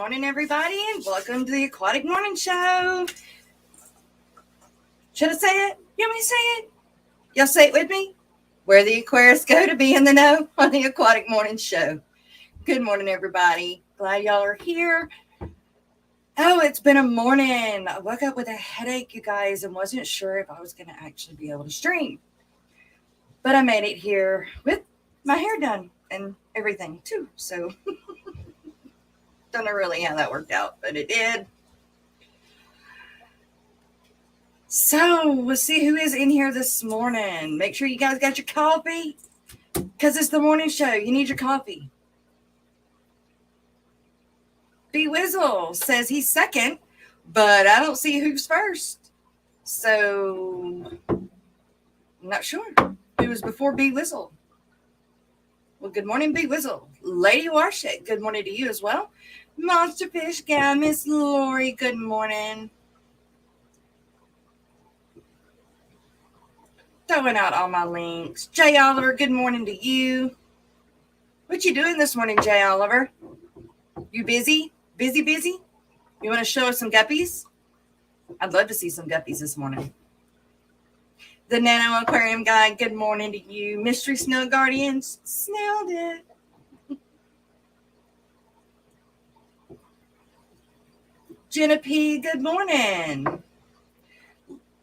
morning, everybody, and welcome to the Aquatic Morning Show. Should I say it? You want me to say it? Y'all say it with me? Where the Aquarius go to be in the know on the Aquatic Morning Show. Good morning, everybody. Glad y'all are here. Oh, it's been a morning. I woke up with a headache, you guys, and wasn't sure if I was going to actually be able to stream. But I made it here with my hair done and everything, too. So, don't know really how that worked out, but it did. So, we'll see who is in here this morning. Make sure you guys got your coffee, because it's the morning show. You need your coffee. B Wizzle says he's second, but I don't see who's first. So, I'm not sure who was before B Wizzle. Well, good morning, B Wizzle. Lady Warshit, good morning to you as well. Monster Fish Gal, Miss Lori, good morning. Throwing out all my links. Jay Oliver, good morning to you. What you doing this morning, Jay Oliver? You busy? Busy? You want to show us some guppies? I'd love to see some guppies this morning. The Nano Aquarium guy, good morning to you. Mystery Snow Guardians, snailed it. Jenna P, good morning.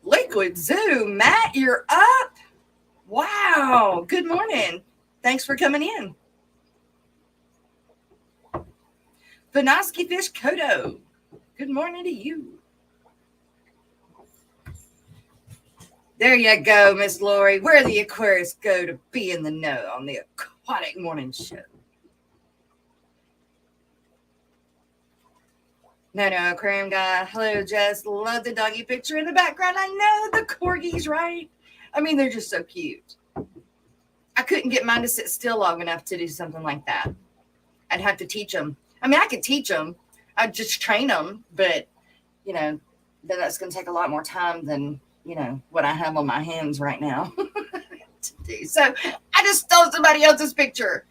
Liquid Zoo, Matt, you're up. Wow, good morning. Thanks for coming in. Vanoski Fish Kodo, good morning to you. There you go, Miss Lori. Where the Aquarius go to be in the know on the Aquatic Morning Show. No, Aquarium guy. Hello, Jess. Love the doggy picture in the background. I know the corgis, right? I mean, they're just so cute. I couldn't get mine to sit still long enough to do something like that. I'd have to teach them. I mean, I could teach them. I'd just train them, but, you know, then that's going to take a lot more time than, you know, what I have on my hands right now to do. So I just stole somebody else's picture.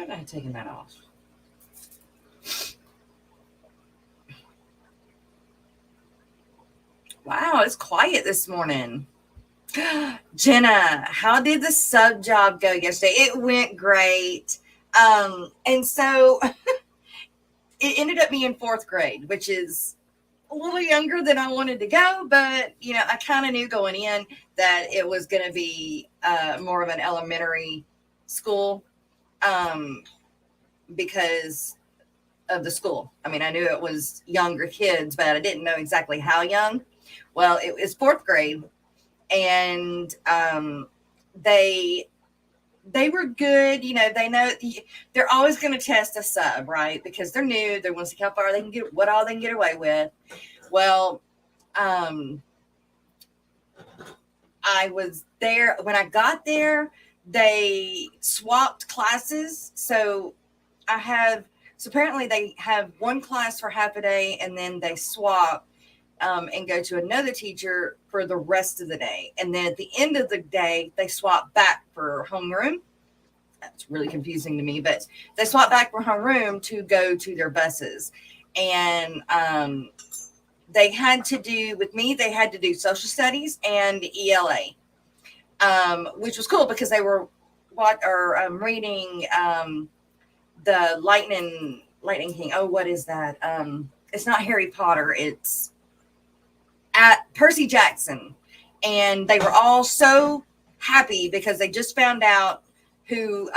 I'm not taking that off. Wow, it's quiet this morning. Jenna, how did the sub job go yesterday? It went great. And so it ended up being fourth grade, which is a little younger than I wanted to go, but you know, I kind of knew going in that it was going to be more of an elementary school because of the school. I mean, I knew it was younger kids, but I didn't know exactly how young. Well, it was fourth grade, and they were good. You know, they know they're always going to test a sub, right? Because they're new. They want to see how far they can get, what all they can get away with. Well, I was there when I got there. They swapped classes, so apparently they have one class for half a day, and then they swap and go to another teacher for the rest of the day. And then at the end of the day, they swap back for homeroom. That's really confusing to me, but they swap back for homeroom to go to their buses. And they had to do social studies and ELA, which was cool because they were reading the Lightning King. Oh, what is that? It's not Harry Potter. It's at Percy Jackson. And they were all so happy because they just found out who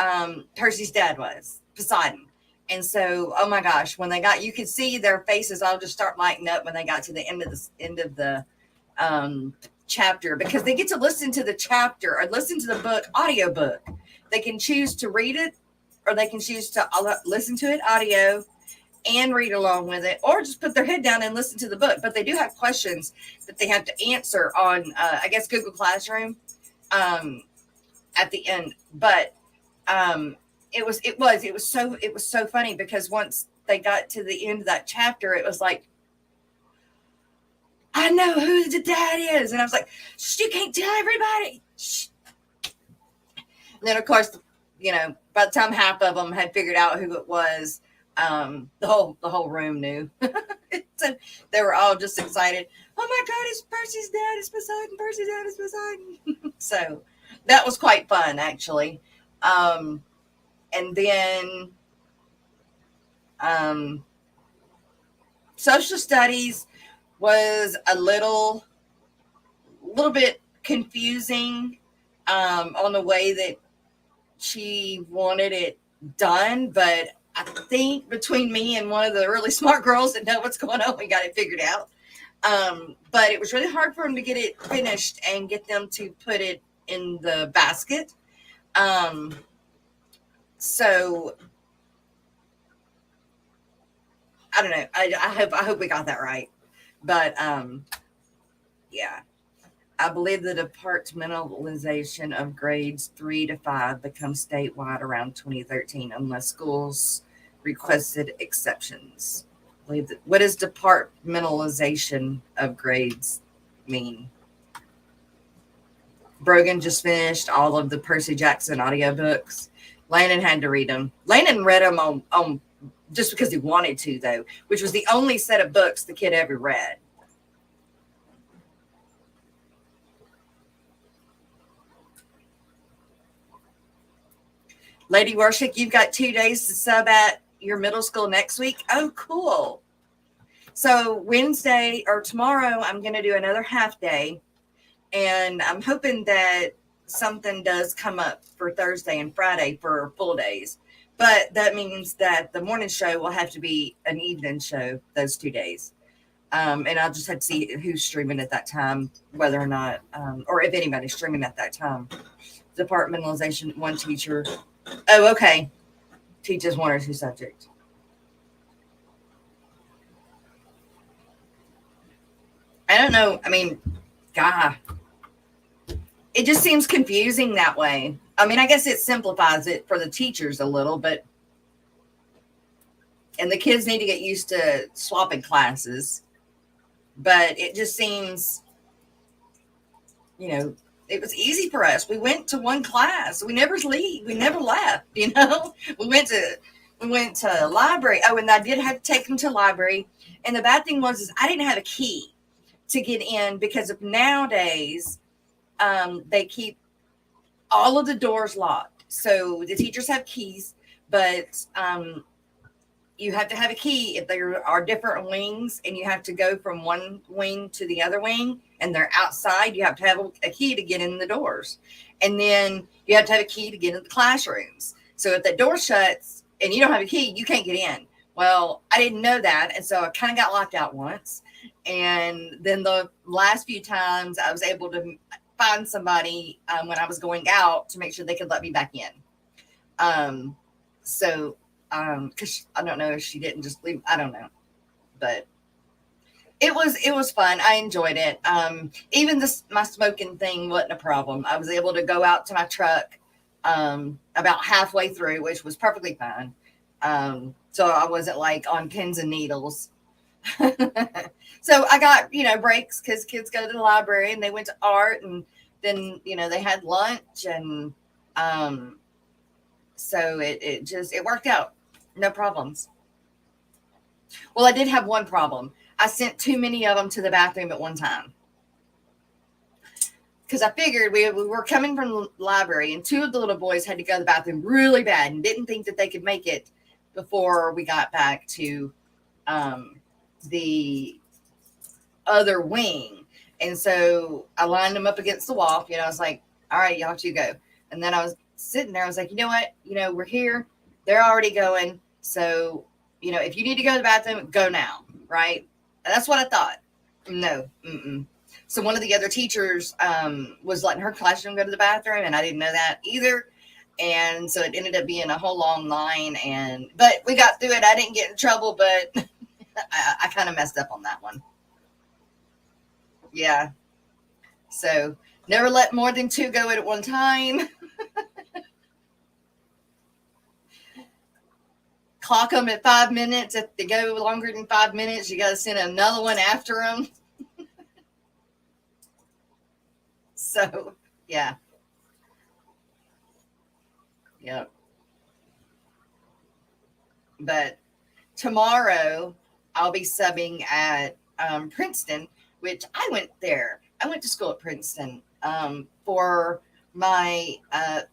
Percy's dad was, Poseidon. And so, oh my gosh, when they you could see their faces all just start lighting up when they got to the end of the chapter, because they get to listen to the chapter or listen to the book, audiobook. They can choose to read it, or they can choose to listen to it audio and read along with it, or just put their head down and listen to the book. But they do have questions that they have to answer on, I guess, Google Classroom at the end. But it was so funny because once they got to the end of that chapter, it was like, I know who the dad is. And I was like, shh, you can't tell everybody. Shh. And then, of course, by the time half of them had figured out who it was, the whole room knew. So they were all just excited. Oh my God, it's Percy's dad. It's Poseidon. Percy's dad is Poseidon. So that was quite fun, actually. And then social studies was a little bit confusing on the way that she wanted it done, but I think between me and one of the really smart girls that know what's going on, we got it figured out. But it was really hard for them to get it finished and get them to put it in the basket. So I don't know. I hope we got that right. But yeah. I believe the departmentalization of grades 3 to 5 becomes statewide around 2013, unless schools requested exceptions. I believe that. What does departmentalization of grades mean? Brogan just finished all of the Percy Jackson audiobooks. Landon had to read them. Landon read them on just because he wanted to, though, which was the only set of books the kid ever read. Lady Worship, you've got 2 days to sub at your middle school next week. Oh, cool. So Wednesday or tomorrow, I'm going to do another half day. And I'm hoping that something does come up for Thursday and Friday for full days. But that means that the morning show will have to be an evening show those 2 days. And I'll just have to see who's streaming at that time, whether or not, or if anybody's streaming at that time. Departmentalization, one teacher. Oh, okay. Teaches 1 or 2 subjects. I don't know. I mean, God, it just seems confusing that way. I mean, I guess it simplifies it for the teachers a little, but, and the kids need to get used to swapping classes, but it just seems, it was easy for us. We went to one class. We never left, We went to library. Oh, and I did have to take them to library. And the bad thing was I didn't have a key to get in because of nowadays, they keep all of the doors locked. So the teachers have keys, but you have to have a key if there are different wings and you have to go from one wing to the other wing and they're outside. You have to have a key to get in the doors. And then you have to have a key to get in the classrooms. So if the door shuts and you don't have a key, you can't get in. Well, I didn't know that. And so I kind of got locked out once. And then the last few times I was able to find somebody when I was going out to make sure they could let me back in. So because I don't know if she didn't just leave. I don't know, but it was fun. I enjoyed it. Even my smoking thing wasn't a problem. I was able to go out to my truck about halfway through, which was perfectly fine. So I wasn't like on pins and needles. So I got breaks because kids go to the library and they went to art, and then they had lunch, and so it worked out. No problems. Well, I did have one problem. I sent too many of them to the bathroom at one time. Because I figured we were coming from the library, and 2 of the little boys had to go to the bathroom really bad and didn't think that they could make it before we got back to the other wing. And so I lined them up against the wall. I was like, all right, y'all 2 go. And then I was sitting there. I was like, you know what? We're here. They're already going. So, if you need to go to the bathroom, go now. Right. And that's what I thought. No. So one of the other teachers was letting her classroom go to the bathroom, and I didn't know that either. And so it ended up being a whole long line, but we got through it. I didn't get in trouble, but I kind of messed up on that one. Yeah. So never let more than 2 go at one time. Clock them at 5 minutes. If they go longer than 5 minutes, you got to send another one after them. So, yeah. Yep. But tomorrow I'll be subbing at Princeton, which I went there. I went to school at Princeton for my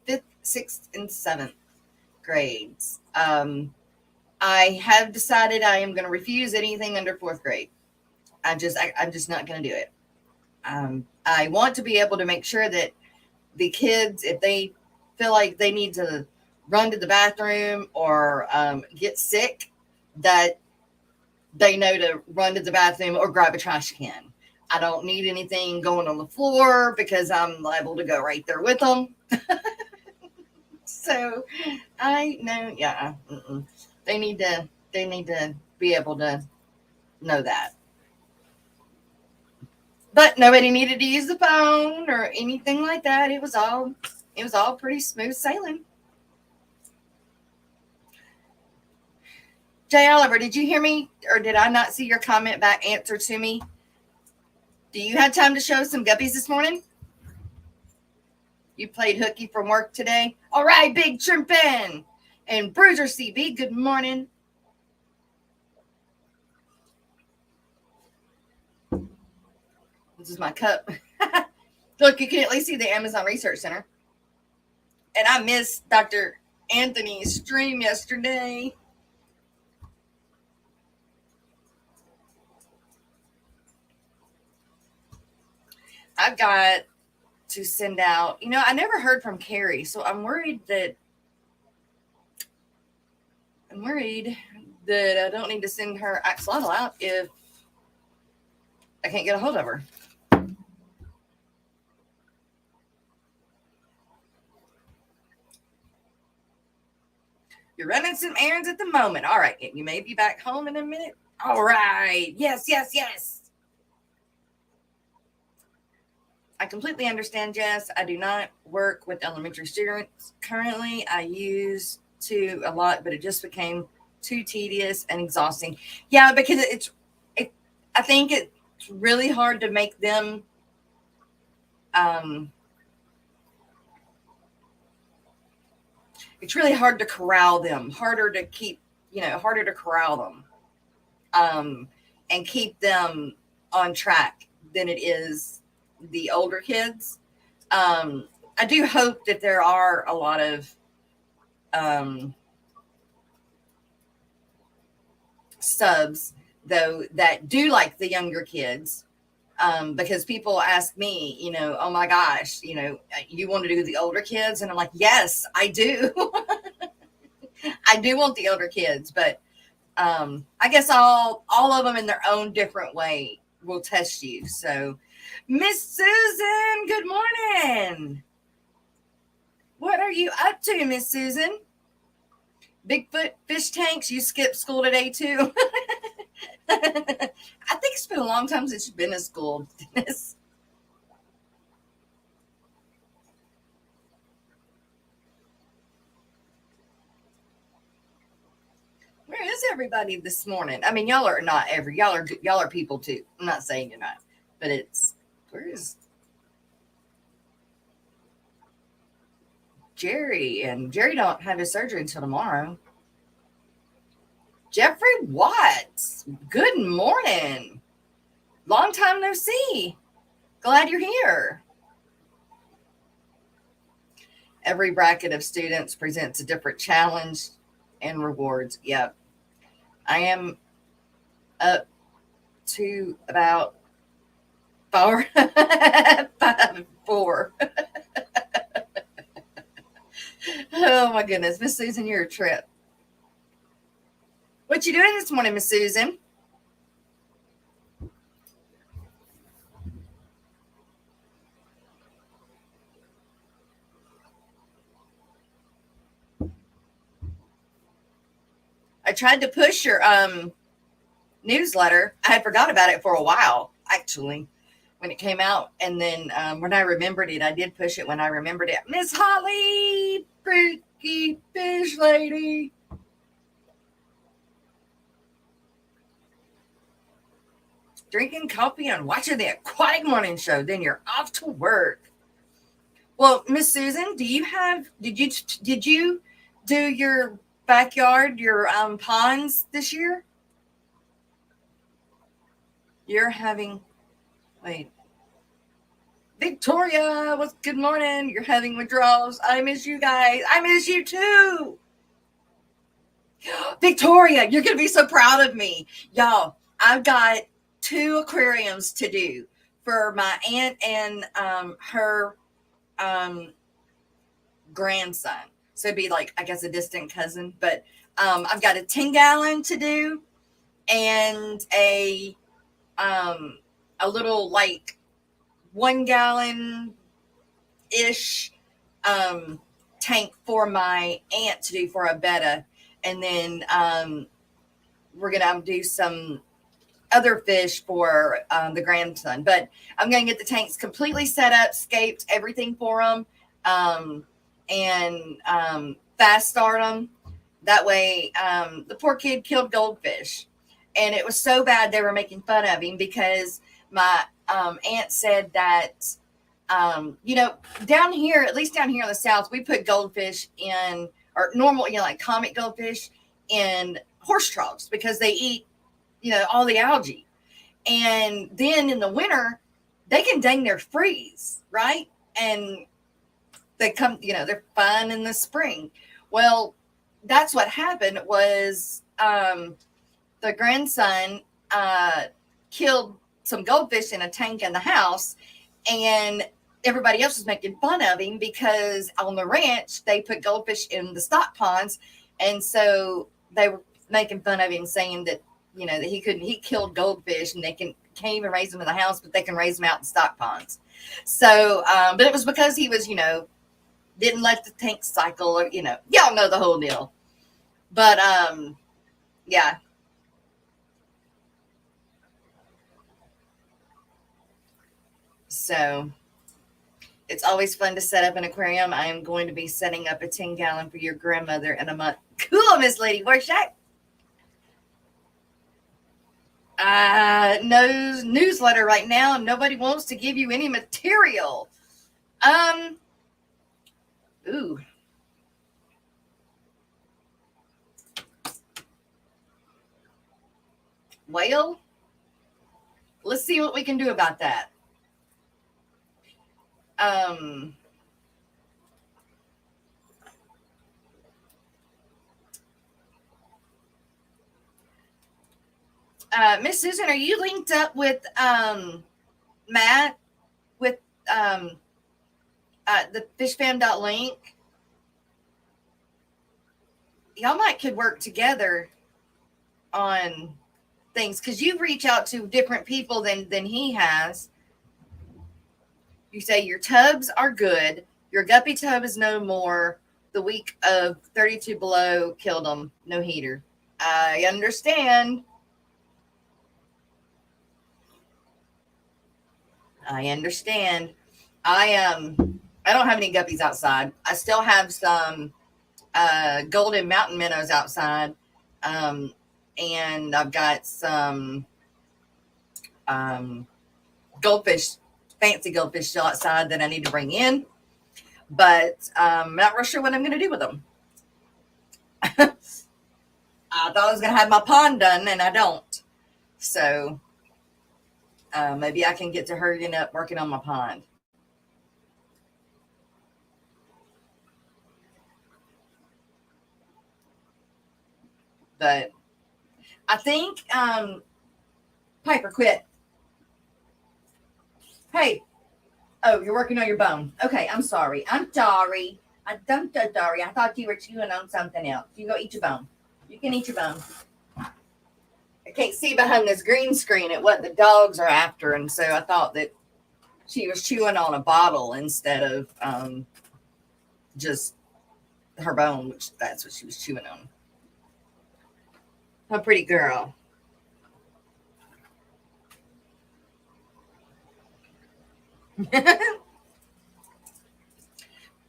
fifth, sixth, and seventh grades. I have decided I am going to refuse anything under fourth grade. I'm just not going to do it. I want to be able to make sure that the kids, if they feel like they need to run to the bathroom or get sick, that they know to run to the bathroom or grab a trash can. I don't need anything going on the floor because I'm liable to go right there with them. So I know, yeah, they need to be able to know that. But nobody needed to use the phone or anything like that. It was all pretty smooth sailing. Jay Oliver, did you hear me, or did I not see your comment back answer to me? Do you have time to show some guppies this morning? You played hooky from work today? All right, Big Trimpin. And Bruiser CB, good morning. This is my cup. Look, you can at least see the Amazon Research Center. And I missed Dr. Anthony's stream yesterday. I've got to send out, I never heard from Carrie, so I'm worried that I don't need to send her axolotl out if I can't get a hold of her. You're running some errands at the moment. All right. You may be back home in a minute. All right. Yes. I completely understand, Jess. I do not work with elementary students currently. I used to a lot, but it just became too tedious and exhausting. Yeah, because I think it's really hard to make them it's really hard to corral them, harder to corral them and keep them on track than it is the older kids. I do hope that there are a lot of subs, though, that do like the younger kids. Because people ask me, oh my gosh, you want to do the older kids? And I'm like, yes, I do. I do want the older kids, but I guess all of them in their own different way will test you. So, Miss Susan, good morning. What are you up to, Miss Susan? Bigfoot fish tanks, you skipped school today too? I think it's been a long time since you've been to school, Dennis. Where is everybody this morning? I mean, y'all are people too. I'm not saying you're not, but where is Jerry? And Jerry don't have his surgery until tomorrow. Jeffrey Watts, good morning. Long time no see. Glad you're here. Every bracket of students presents a different challenge and rewards. Yep. I am up to about 4. Oh my goodness. Miss Susan, you're a trip. What you doing this morning, Miss Susan? I tried to push your newsletter. I had forgot about it for a while, actually, when it came out. And then when I remembered it, I did push it when I remembered it. Miss Holly, freaky fish lady. Drinking coffee and watching the Aquatic Morning Show. Then you're off to work. Well, Miss Susan, did you do your backyard, your ponds this year? You're having, wait, Victoria, what's good morning? You're having withdrawals. I miss you guys. I miss you too. Victoria, you're going to be so proud of me. Y'all, I've got 2 aquariums to do for my aunt and her grandson. So it'd be like, I guess, a distant cousin. But I've got a 10-gallon to do and a little like 1-gallon-ish tank for my aunt to do for a betta. And then we're going to do some other fish for the grandson. But I'm going to get the tanks completely set up, scaped, everything for them, and fast start them. That way, the poor kid killed goldfish. And it was so bad they were making fun of him because my aunt said that, down here, at least down here in the South, we put goldfish in, or normal, like comic goldfish in horse troughs because they eat, all the algae. And then in the winter, they can dang near freeze, right? And they come, they're fine in the spring. Well, that's what happened was the grandson killed some goldfish in a tank in the house, and everybody else was making fun of him because on the ranch they put goldfish in the stock ponds, and so they were making fun of him, saying that that he killed goldfish and they can't even raise them in the house, but they can raise them out in stock ponds. So but it was because he was didn't let the tank cycle, or y'all know the whole deal. But yeah. So it's always fun to set up an aquarium. I am going to be setting up a 10-gallon for your grandmother in a month. Cool, Miss Lady. Where's that? No newsletter right now. Nobody wants to give you any material. Ooh. Well, let's see what we can do about that. Miss Susan, are you linked up with Matt with the fishfam.link? Y'all might could work together on things, because you reach out to different people than he has. You say your tubs are good, your guppy tub is no more, the week of 32 below killed them, no heater. I understand. I don't have any guppies outside. I still have some golden mountain minnows outside, and I've got some goldfish, fancy goldfish still outside that I need to bring in, but I'm not real sure what I'm going to do with them. I thought I was going to have my pond done, and I don't. So maybe I can get to hurrying up working on my pond. But I think Piper, quit. Hey. Oh, you're working on your bone. Okay, I'm sorry. I thought you were chewing on something else. You go eat your bone. You can eat your bone. I can't see behind this green screen at what the dogs are after, and so I thought that she was chewing on a bottle instead of just her bone, which that's what she was chewing on. A pretty girl.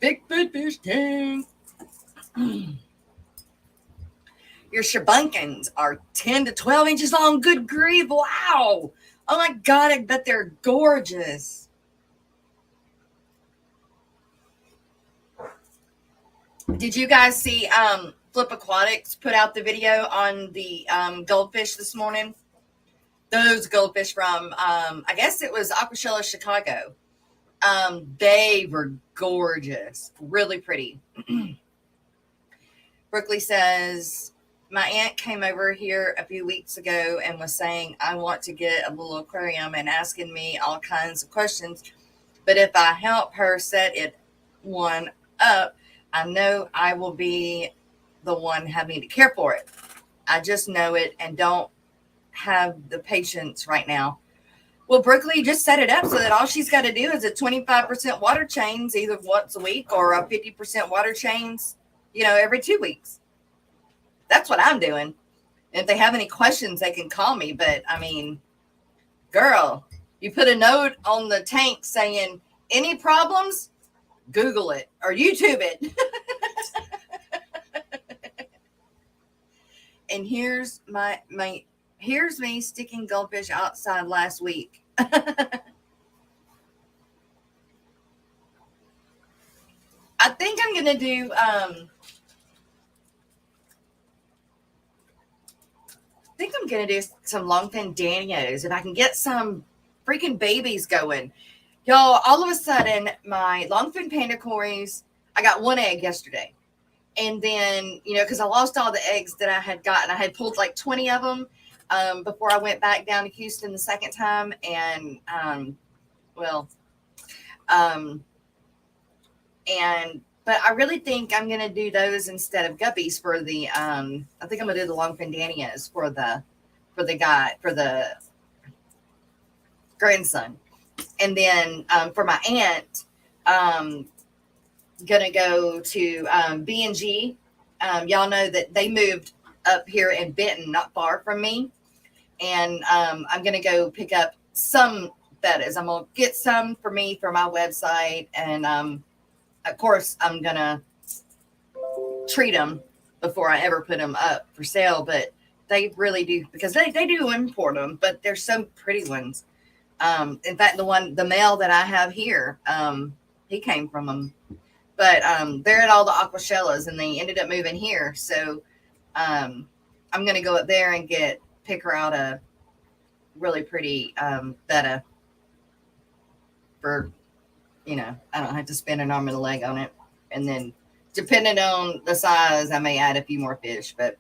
Bigfoot fish tank. Your shabunkins are 10 to 12 inches long. Good grief. Wow. Oh my God. I bet they're gorgeous. Did you guys see Flip Aquatics put out the video on the goldfish this morning? Those goldfish from I guess it was Aquashella Chicago. They were gorgeous, really pretty. Brookley says, my aunt came over here a few weeks ago and was saying, I want to get a little aquarium and asking me all kinds of questions. But if I help her set it one up, I know I will be the one having to care for it. I just know it and don't have the patience right now. Well, Brooklyn just set it up so that all she's got to do is a 25% water change either once a week or a 50% water change, every 2 weeks. That's what I'm doing. And if they have any questions, they can call me. But I mean, girl, you put a note on the tank saying any problems, Google it or YouTube it. And here's here's me sticking goldfish outside last week. I think I'm gonna do some longfin Danios if I can get some freaking babies going. Y'all, all of a sudden, my longfin panda cories, I got one egg yesterday. And then, because I lost all the eggs that I had gotten. I had pulled like 20 of them before I went back down to Houston the second time. And, but I really think I'm going to do those instead of guppies for the, I think I'm going to do the longfin Danios for the grandson. And then for my aunt, gonna go to B&G. Y'all know that they moved up here in Benton, not far from me. And I'm gonna go pick up some bettas. I'm gonna get some for me for my website. And of course, I'm gonna treat them before I ever put them up for sale. But they really do, because they do import them, but they're so pretty ones. In fact, the male that I have here, he came from them. But they're at all the Aquashellas, and they ended up moving here. So I'm going to go up there and pick her out a really pretty betta for, I don't have to spend an arm and a leg on it. And then depending on the size, I may add a few more fish. But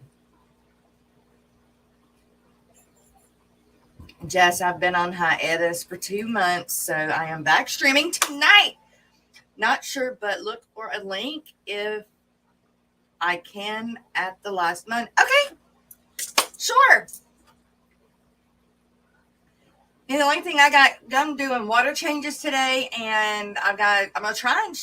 Jess, I've been on hiatus for 2 months, so I am back streaming tonight. Not sure, but look for a link if I can at the last month. Okay, sure. And the only thing I got done doing water changes today, and I'm gonna try and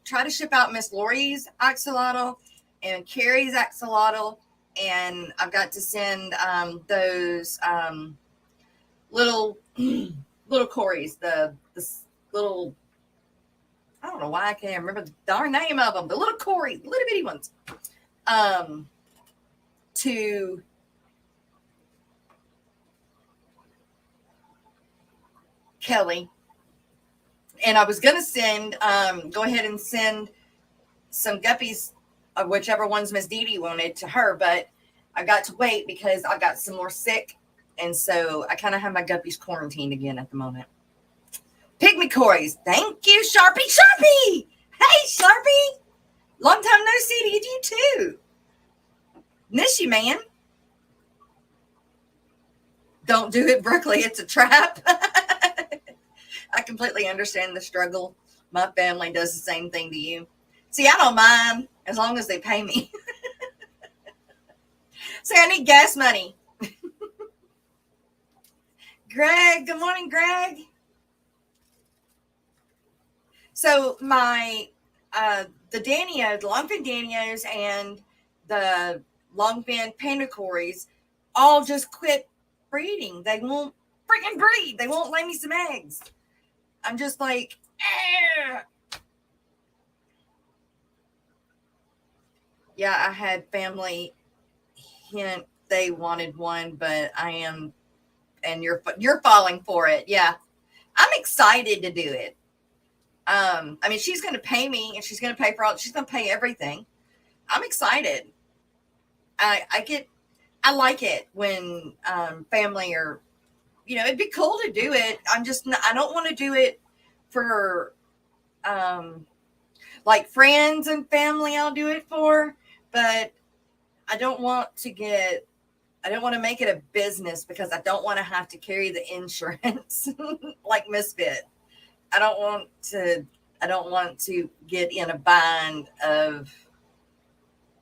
try to ship out Miss Lori's axolotl and Carrie's axolotl, and I've got to send those little cories, the little. I don't know why I can't remember the darn name of them. The little cory, little bitty ones. To Kelly. And I was going to go ahead and send some guppies, of whichever ones Miss Dee Dee wanted, to her. But I got to wait because I got some more sick. And so I kind of have my guppies quarantined again at the moment. Pygmy cories. Thank you, Sharpie. Sharpie! Hey, Sharpie! Long time no see to you too. Miss you, man. Don't do it, Brooklyn. It's a trap. I completely understand the struggle. My family does the same thing to you. See, I don't mind as long as they pay me. See, I need gas money. Greg, good morning, Greg. So my the longfin Danios and the longfin panda cories all just quit breeding. They won't freaking breed. They won't lay me some eggs. I'm just like, yeah, I had family hint they wanted one, but I am, and you're falling for it. Yeah, I'm excited to do it. I mean, she's going to pay me, and she's going to pay for all. She's going to pay everything. I'm excited. I like it when family or, it'd be cool to do it. I don't want to do it for like friends and family. I'll do it for, but I don't want to make it a business because I don't want to have to carry the insurance like Misfit. I don't want to get in a bind of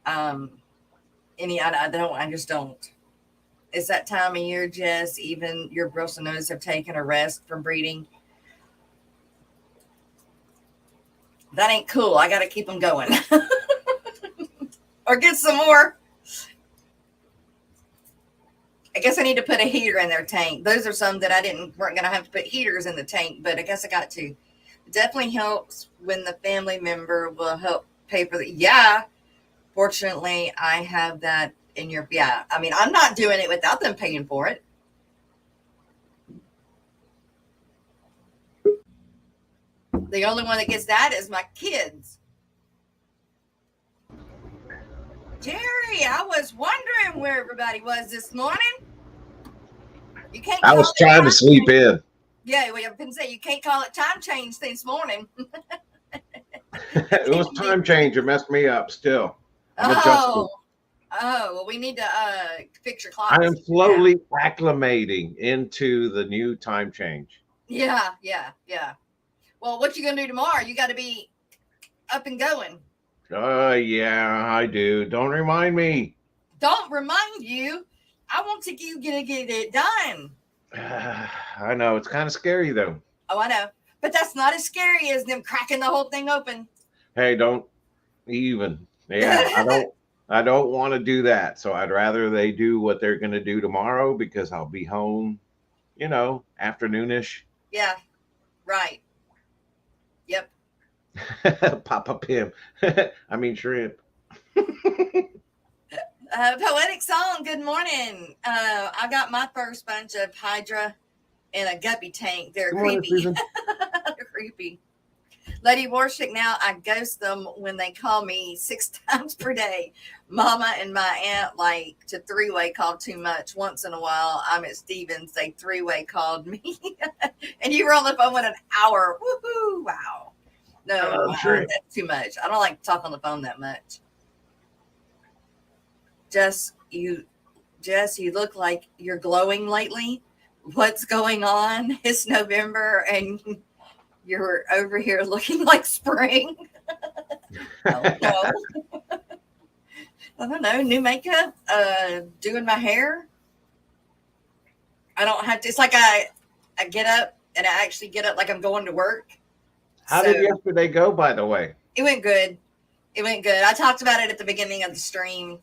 I just don't. It's that time of year, Jess. Even your Brussels have taken a rest from breeding. That ain't cool. I got to keep them going. Or get some more. I guess I need to put a heater in their tank. Those are some that weren't going to have to put heaters in the tank, but I guess I got to. It definitely helps when the family member will help pay for the. Yeah. Fortunately, I have that in your. Yeah. I mean, I'm not doing it without them paying for it. The only one that gets that is my kids. Jerry, I was wondering where everybody was this morning. You can't. I was trying to sleep in. Yeah, well, I was going to say, you can't call it time change this morning. It was time change. It messed me up still. I'm adjusting. Well, we need to fix your clock. I am slowly acclimating into the new time change. Yeah. Well, what you going to do tomorrow? You got to be up and going. Yeah, I do. Don't remind me. Don't remind you. I want to get it done. I know. It's kind of scary, though. Oh, I know. But that's not as scary as them cracking the whole thing open. Hey, don't even. Yeah, I don't want to do that. So I'd rather they do what they're going to do tomorrow because I'll be home, afternoonish. Yeah, right. Yep. Papa Pim. I mean, shrimp. Poetic Song, good morning. I got my first bunch of Hydra in a guppy tank. They're creepy. They're creepy. Lady Warshik, now I ghost them when they call me 6 times per day. Mama and my aunt like to three-way call too much. Once in a while, I'm at Stevens. They three-way called me. And you were on the phone with an hour. Woohoo! Wow. No, sure. That's too much. I don't like to talk on the phone that much. Jess, you look like you're glowing lately. What's going on? It's November and you're over here looking like spring. Oh, no. I don't know. New makeup, doing my hair. I don't have to. It's like I get up and I actually get up like I'm going to work. How did yesterday go, by the way? It went good. I talked about it at the beginning of the stream.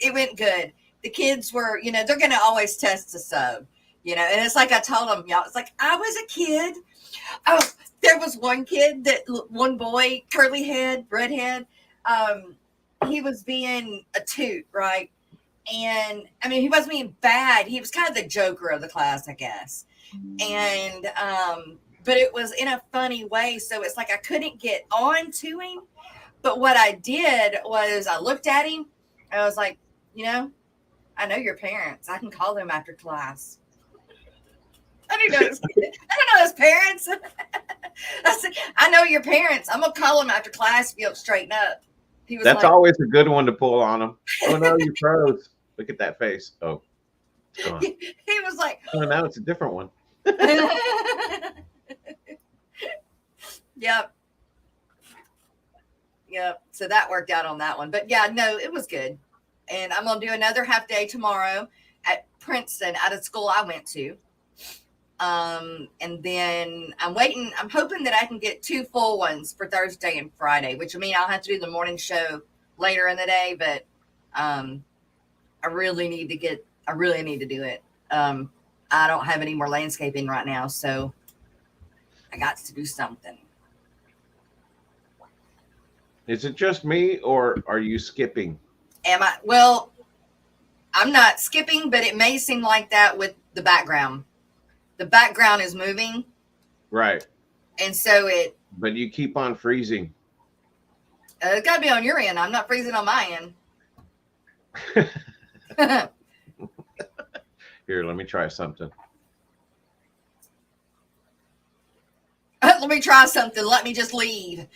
It went good. The kids were, they're going to always test the sub, and it's like I told them, y'all, it's like I was a kid. Oh, there was one boy, curly head, redhead. He was being a toot, right? And I mean, he wasn't being bad. He was kind of the joker of the class, I guess. And, but it was in a funny way. So it's like I couldn't get on to him. But what I did was I looked at him. I was like, I know your parents. I can call them after class. I didn't know his parents. I said, I know your parents. I'm going to call them after class if you don't straighten up. He was That's always a good one to pull on them. Oh, no, you froze. Look at that face. Oh, it's gone. He was like, oh, now it's a different one. Yep. So that worked out on that one. But yeah, no, it was good. And I'm going to do another half day tomorrow at Princeton out of school I went to. And then I'm hoping that I can get 2 full ones for Thursday and Friday, which will mean I'll have to do the morning show later in the day, but, I really need to do it. I don't have any more landscaping right now, so I got to do something. Is it just me or are you skipping? Am I? Well, I'm not skipping, but it may seem like that with the background. The background is moving. Right. And so But you keep on freezing. It's got to be on your end. I'm not freezing on my end. Here, let me try something. Let me try something. Let me just leave.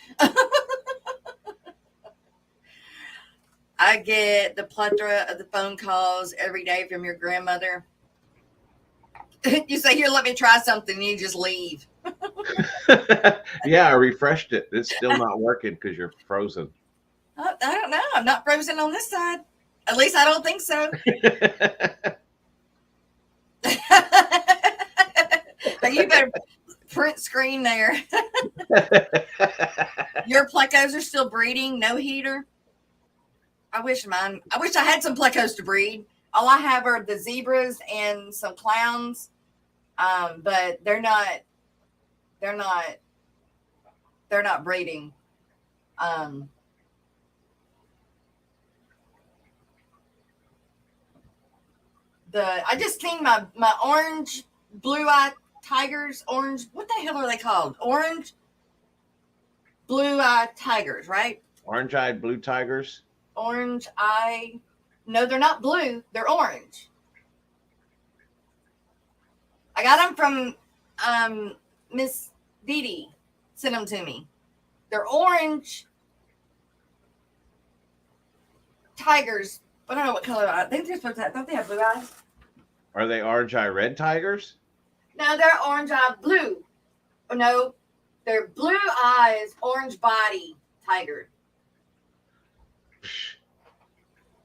I get the plethora of the phone calls every day from your grandmother. You say, here, let me try something, and you just leave. Yeah, I refreshed it. It's still not working because you're frozen. I don't know. I'm not frozen on this side. At least I don't think so. You better print screen there. Your plecos are still breeding. No heater. I wish I had some plecos to breed. All I have are the zebras and some clowns. But they're not breeding. I just seen my orange blue eye tigers. Orange, what the hell are they called? Orange blue eye tigers, right? Orange-eyed blue tigers. Orange eye. No, they're not blue. They're orange. I got them from Miss Dee Dee. Sent them to me. They're orange tigers. I don't know what color. I think they're supposed to have. Don't they have blue eyes? Are they orange-eye red tigers? No, they're orange eye blue. Oh, no, they're blue eyes, orange body tiger.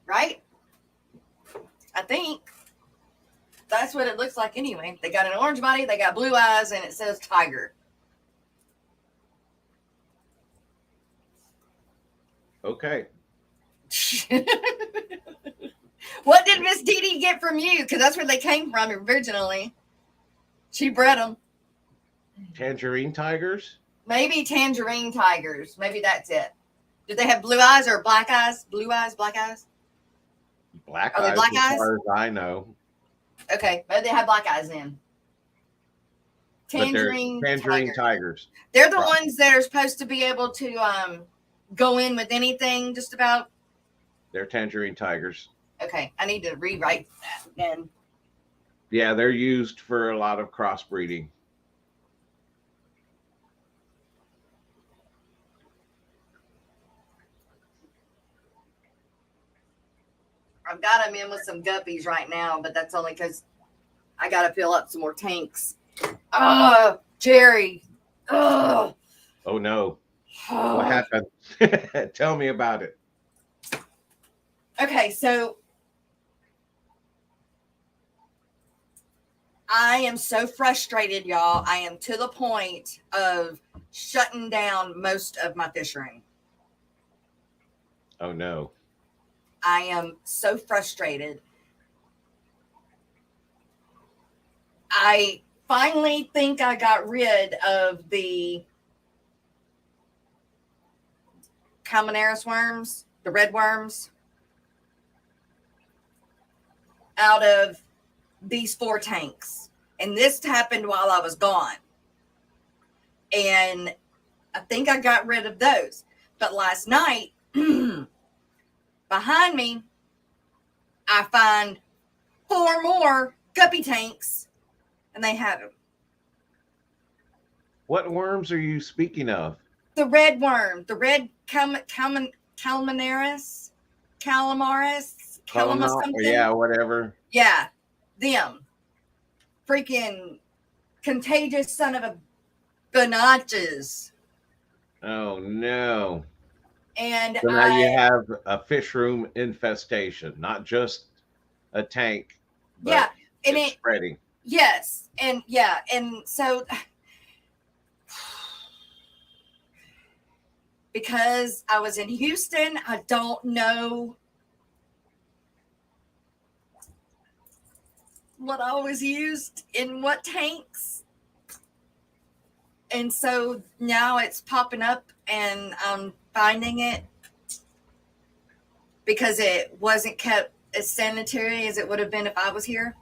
Right? I think that's what it looks like anyway. They got an orange body, they got blue eyes, and it says tiger. Okay. What did Miss Dee Dee get from you? Because that's where they came from originally. She bred them. Tangerine tigers? Maybe tangerine tigers. Maybe that's it. Did they have blue eyes or black eyes? Blue eyes, black eyes? Black Are they eyes, black as eyes? far as I know. Okay, maybe they have black eyes then. Tangerine tigers. They're the ones that are supposed to be able to go in with anything, just about. They're tangerine tigers. Okay, I need to rewrite that then. Yeah, they're used for a lot of crossbreeding. I've got them in with some guppies right now, but that's only because I got to fill up some more tanks. Oh, Jerry. Oh. Oh, no. What happened? Tell me about it. Okay, so I am so frustrated, y'all. I am to the point of shutting down most of my fish room. Oh, no. I am so frustrated. I finally think I got rid of the Calmaneris worms, the red worms, out of these 4 tanks. And this happened while I was gone. And I think I got rid of those. But last night, behind me, I find 4 more guppy tanks, and they had them. What worms are you speaking of? The red worm, the red calamaris, something. Yeah, whatever. Yeah, them. Freaking contagious son of a banachas. Oh, no. And so now you have a fish room infestation, not just a tank. But yeah, and it's spreading. Yes, and yeah, and so because I was in Houston, I don't know what I was used in what tanks. And so now it's popping up and I'm finding it because it wasn't kept as sanitary as it would have been if I was here.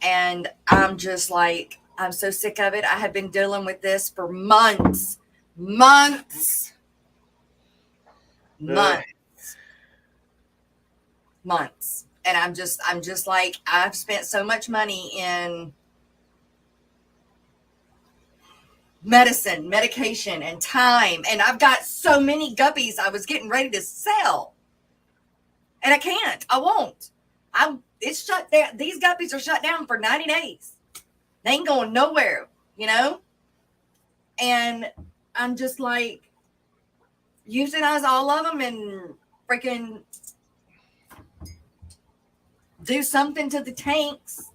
And I'm just like, I'm so sick of it. I have been dealing with this for months, months, Uh, months, months. And I'm just like, I've spent so much money in medicine, medication, and time. And I've got so many guppies I was getting ready to sell. And I can't. I won't. It's shut down. These guppies are shut down for 90 days. They ain't going nowhere, you know? And I'm just like, euthanize all of them and freaking do something to the tanks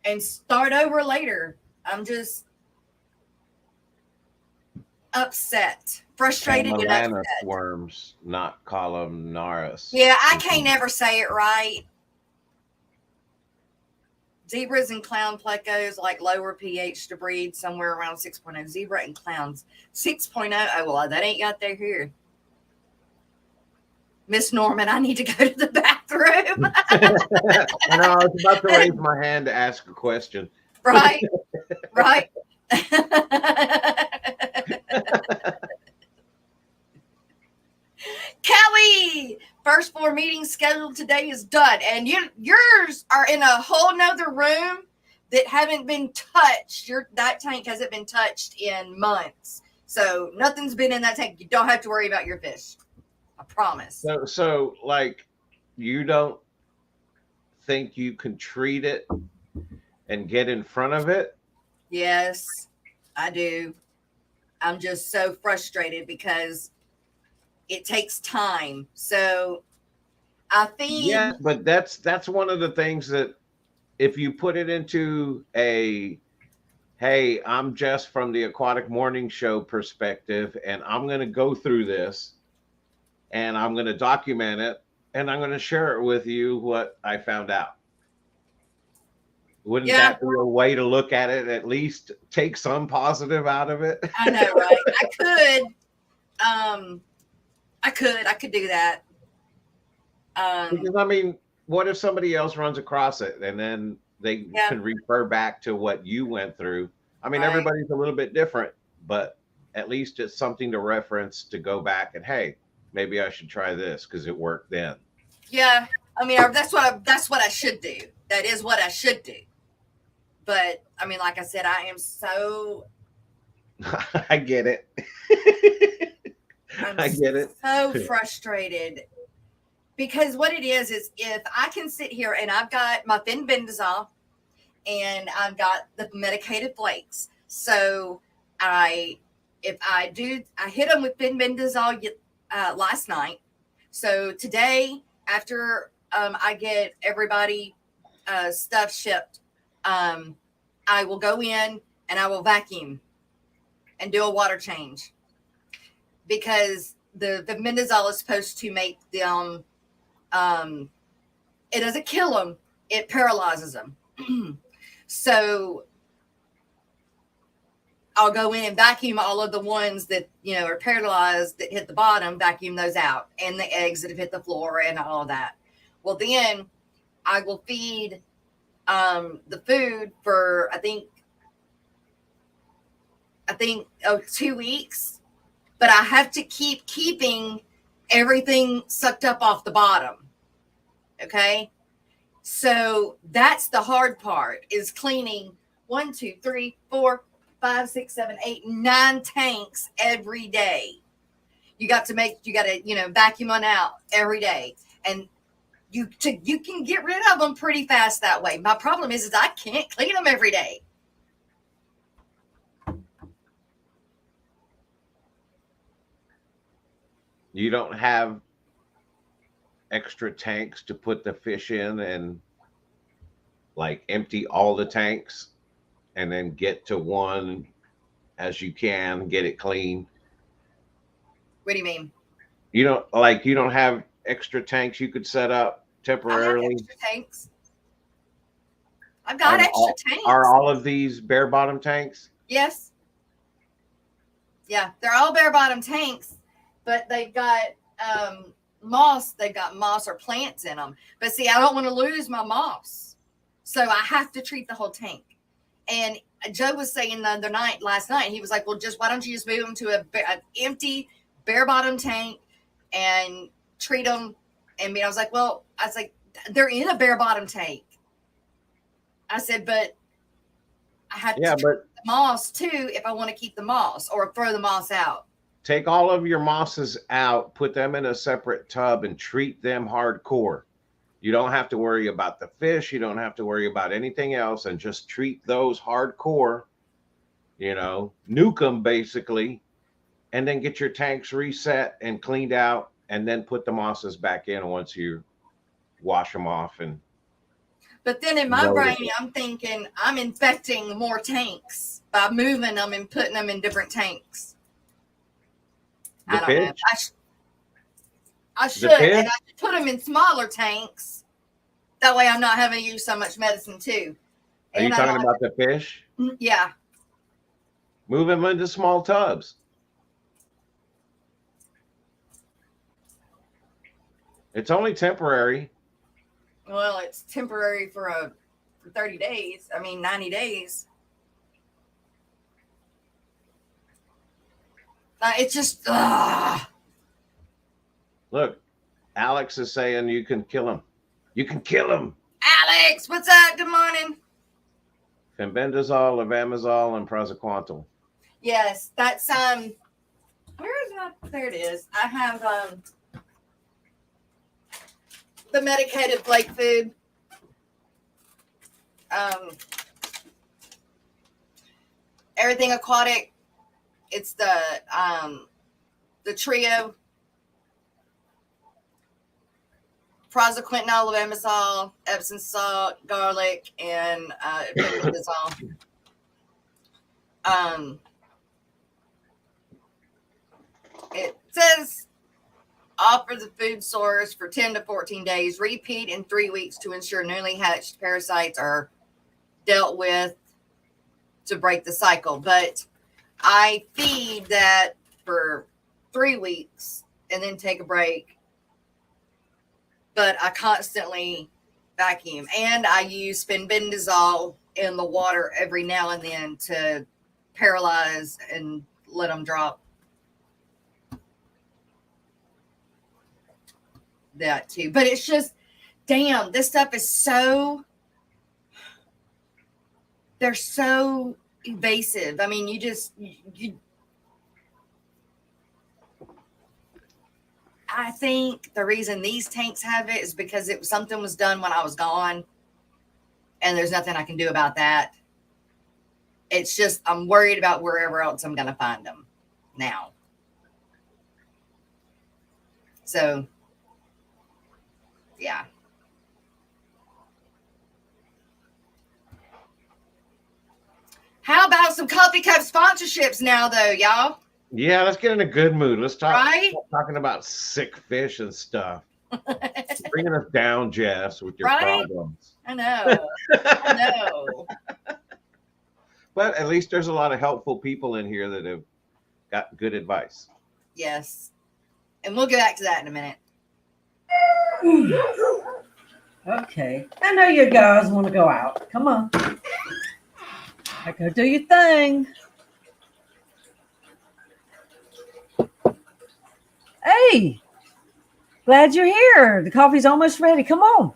and start over later. I'm just upset, frustrated, and Camelanus upset. worms, not columnaris. Yeah, I can't never say it right. Zebras and clown plecos like lower pH to breed somewhere around 6.0. Zebra and clowns 6.0. Oh, well, that ain't got there here. Miss Norman, I need to go to the bathroom. And I was about to raise my hand to ask a question. Right, right. Kelly, first 4 meetings scheduled today is done, and yours are in a whole nother room that haven't been touched. That tank hasn't been touched in months, so nothing's been in that tank. You don't have to worry about your fish. I promise. So like, you don't think you can treat it and get in front of it? Yes, I do. I'm just so frustrated because it takes time. So I feed. Yeah, but that's one of the things that if you put it into a, hey, I'm just from the Aquatic Morning Show perspective, and I'm going to go through this and I'm going to document it and I'm going to share it with you what I found out. Wouldn't Yeah, that be a way to look at it? At least take some positive out of it. I know, right? I could do that. Because I mean, what if somebody else runs across it and then they Yeah, can refer back to what you went through? I mean, right. everybody's a little bit different, but at least it's something to reference to go back and, hey, maybe I should try this because it worked then. Yeah, I mean, that's what I should do. That is what I should do. But I mean, like I said, I am so I get it. I'm I get it. so frustrated because what it is if I can sit here and I've got my fenbendazole and I've got the medicated flakes. So I hit them with fenbendazole last night. So today, after I get everybody stuff shipped, I will go in and I will vacuum and do a water change because the fenbendazole is supposed to make them. It doesn't kill them; it paralyzes them. So I'll go in and vacuum all of the ones that, are paralyzed that hit the bottom, vacuum those out, and the eggs that have hit the floor and all of that. Well, then I will feed the food for I think 2 weeks, but I have to keeping everything sucked up off the bottom. Okay. So that's the hard part is cleaning 1, 2, 3, 4, 5, 6, 7, 8, 9 tanks every day. You got to vacuum on out every day. And you can get rid of them pretty fast that way. My problem is I can't clean them every day. You don't have extra tanks to put the fish in and like empty all the tanks and then get to one as you can, get it clean. What do you mean? You don't have extra tanks you could set up I have temporarily. extra tanks. I've got extra tanks. Are all of these bare bottom tanks? Yes. Yeah, they're all bare bottom tanks, but they've got moss. They've got moss or plants in them. But see, I don't want to lose my moss, so I have to treat the whole tank. And Joe was saying last night, he was like, well, why don't you just move them to an empty, bare bottom tank and treat them? And I was like, they're in a bare bottom tank. I said, but I have to treat the moss too if I want to keep the moss or throw the moss out. Take all of your mosses out, put them in a separate tub, and treat them hardcore. You don't have to worry about the fish. You don't have to worry about anything else, and just treat those hardcore, nuke them basically, and then get your tanks reset and cleaned out, and then put the mosses back in once you wash them off. But then in my brain, I'm thinking I'm infecting more tanks by moving them and putting them in different tanks. I don't know. I should, and I should put them in smaller tanks. That way, I'm not having to use so much medicine too. Are you talking about the fish? Yeah. Move them into small tubs. It's only temporary. Well, it's temporary for 30 days. 90 days. It's just, Look, Alex is saying you can kill him. You can kill him. Alex, what's up? Good morning. Fenbendazole, Levamisole, and Praziquantel. Yes, that's where is that? There it is. I have the medicated flake food. Everything aquatic. It's the trio. Praziquantel, levamisole, Epsom salt, garlic, and fenbendazole. It says offer the food source for 10 to 14 days. Repeat in 3 weeks to ensure newly hatched parasites are dealt with to break the cycle. But I feed that for 3 weeks and then take a break. But I constantly vacuum, and I use fenbendazole in the water every now and then to paralyze and let them drop. That too. But it's just, damn, this stuff is they're so evasive. I think the reason these tanks have it is because something was done when I was gone, and there's nothing I can do about that. It's just, I'm worried about wherever else I'm going to find them now. So, yeah. How about some coffee cup sponsorships now, though, y'all? Yeah, let's get in a good mood. Let's talk. Right? Stop talking about sick fish and stuff. Bringing us down, Jess, with your problems. I know. I know. But at least there's a lot of helpful people in here that have got good advice. Yes. And we'll get back to that in a minute. Okay. I know you guys want to go out. Come on. Go do your thing. Hey, glad you're here. The coffee's almost ready. Come on.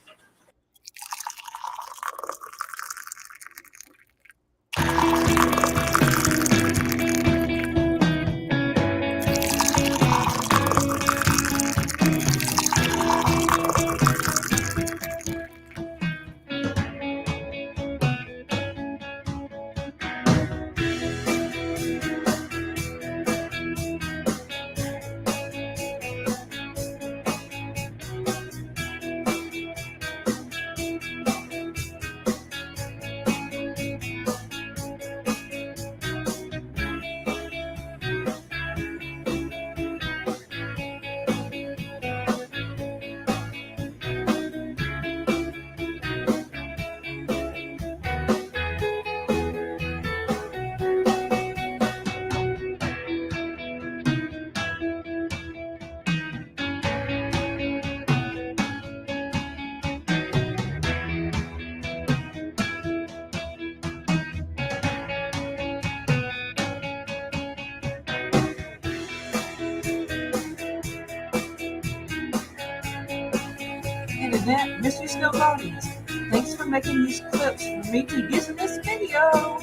event, Mystery Snow Guardians. Thanks for making these clips for me to use in this video.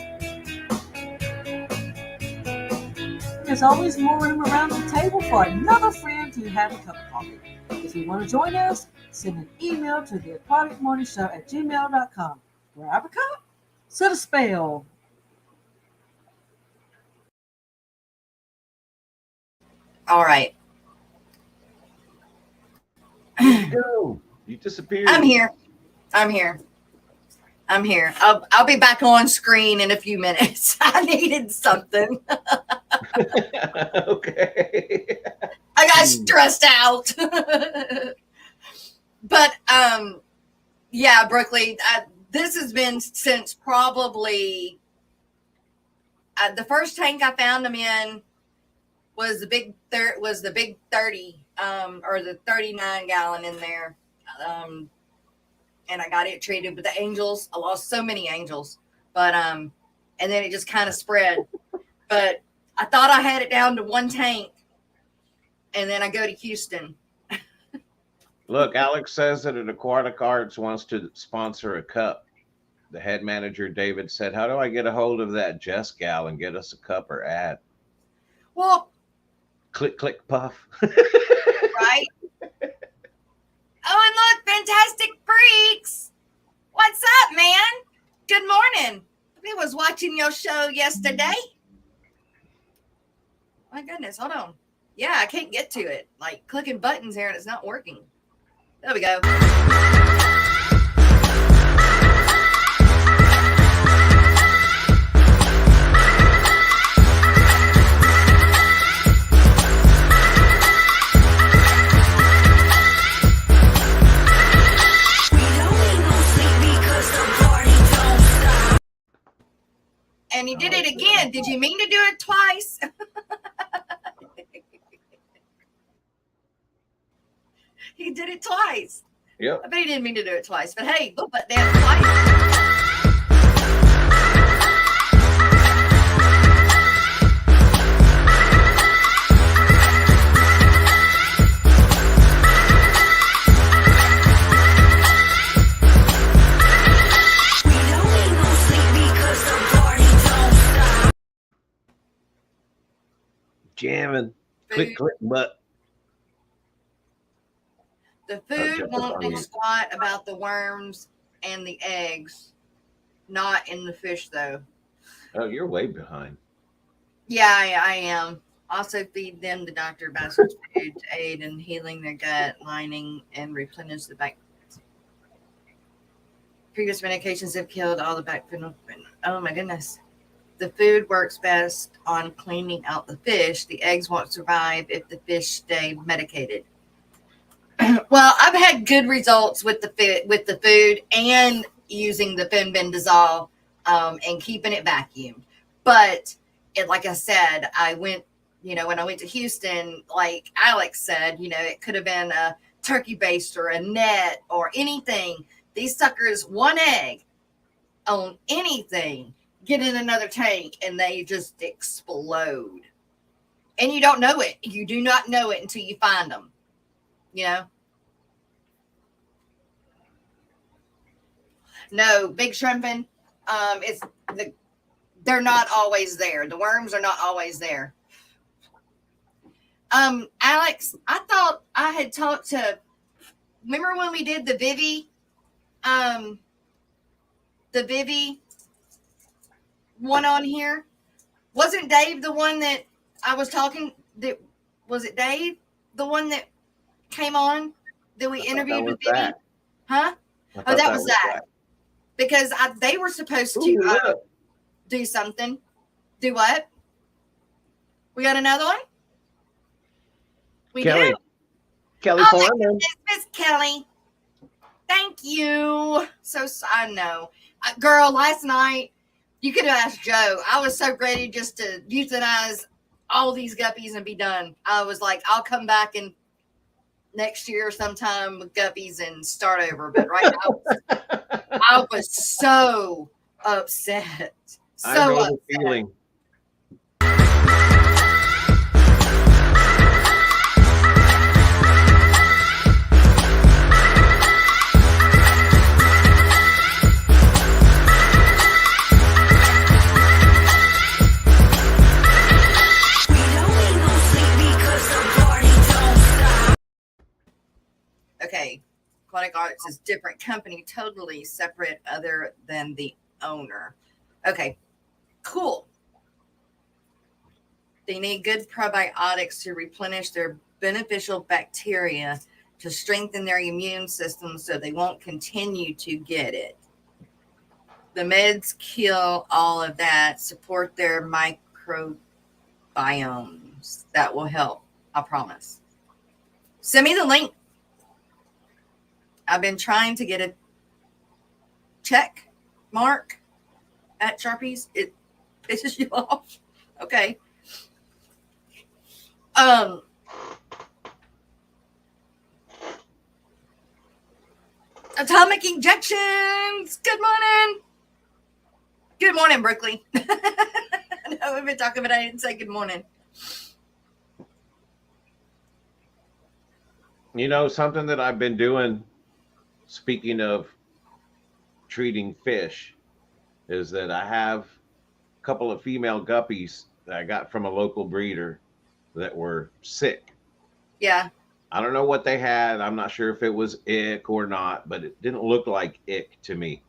There's always more room around the table for another friend to have a cup of coffee. If you want to join us, send an email to the aquaticmorningshow@gmail.com. Grab a cup, set a spell. All right. Go. You disappeared. I'm here. I'll be back on screen in a few minutes. I needed something. Okay. I got stressed out. But yeah, Brooklyn, this has been since probably the first tank I found them in was the big 30 or the 39 gallon in there. And I got it treated with the angels. I lost so many angels, but and then it just kind of spread. But I thought I had it down to one tank, and then I go to Houston. Look, Alex says that at Aquatic Arts wants to sponsor a cup. The head manager, David, said, how do I get a hold of that Jess gal and get us a cup or ad? Well, Click, click, puff. right? Oh, and look, Fantastic Freaks. What's up, man? Good morning. I was watching your show yesterday. My goodness, hold on. Yeah, I can't get to it. Like clicking buttons here and it's not working. There we go. And he did it again. Did you mean to do it twice? He did it twice. Yep. I bet he didn't mean to do it twice. But hey, look, but that's twice. Jamming. Click, click, butt. The food won't do squat about the worms and the eggs. Not in the fish, though. Oh, you're way behind. Yeah, I am. Also feed them the Dr. Bass's food to aid in healing their gut lining and replenish the back. Previous medications have killed all the bacterial. Oh my goodness. The food works best on cleaning out the fish. The eggs won't survive if the fish stay medicated. Well, I've had good results with the food and using the fenbendazole and keeping it vacuumed. But like I said, I went, when I went to Houston, like Alex said, it could have been a turkey baster or a net or anything. These suckers, one egg on anything, get in another tank and they just explode. And you don't know it. You do not know it until you find them. No, big shrimping. They're not always there. The worms are not always there. Alex, I thought I had talked to. Remember when we did the Vivi? The Vivi one on here. Wasn't Dave the one that I was talking? Was it Dave the one that came on that we interviewed with Vivi? Zach. Huh? Oh, that was Zach. Because they were supposed to do something. Do what? We got another one? We Kelly. do. Kelly Foreman. Miss Kelly. Thank you. So I know. Girl, last night, you could have asked Joe. I was so ready just to euthanize all these guppies and be done. I was like, I'll come back and next year sometime with guppies and start over. But right now, I was so upset. I know upset. the feeling. Aquatic Arts is different company, totally separate other than the owner. Okay, cool. They need good probiotics to replenish their beneficial bacteria to strengthen their immune system so they won't continue to get it. The meds kill all of that, support their microbiomes. That will help, I promise. Send me the link. I've been trying to get a check mark at Sharpies. It pisses you off. Okay. Atomic injections. Good morning. Good morning, Brooklyn. I know we've been talking, but I didn't say good morning. You know, something that I've been doing, speaking of treating fish, is that I have a couple of female guppies that I got from a local breeder that were sick. Yeah. I don't know what they had. I'm not sure if it was ick or not, but it didn't look like ick to me.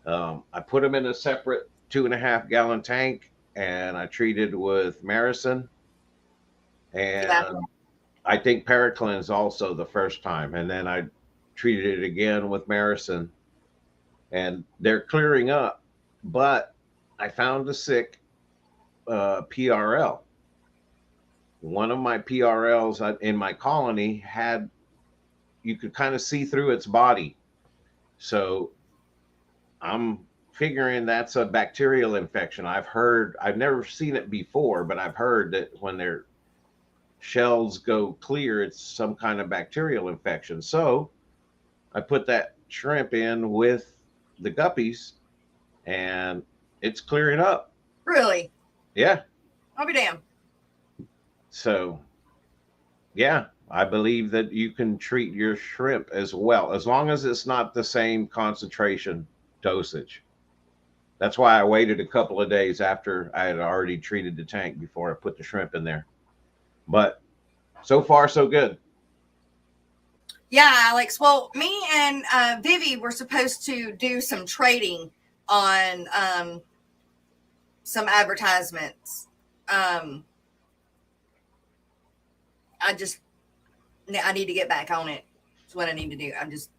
I put them in a separate 2.5 gallon tank, and I treated with Maricin, and Yeah. I think Paraclins also the first time, and then I treated it again with Maricin, and they're clearing up. But I found a sick PRL. One of my PRLs in my colony had, you could kind of see through its body. So I'm figuring that's a bacterial infection. I've never seen it before, but I've heard that when their shells go clear, it's some kind of bacterial infection. So I put that shrimp in with the guppies, and it's clearing up. Really? Yeah. I'll be damned. So, yeah, I believe that you can treat your shrimp as well, as long as it's not the same concentration dosage. That's why I waited a couple of days after I had already treated the tank before I put the shrimp in there. But so far, so good. Yeah, Alex. Well, me and Vivi were supposed to do some trading on some advertisements. I need to get back on it. That's what I need to do. I'm just,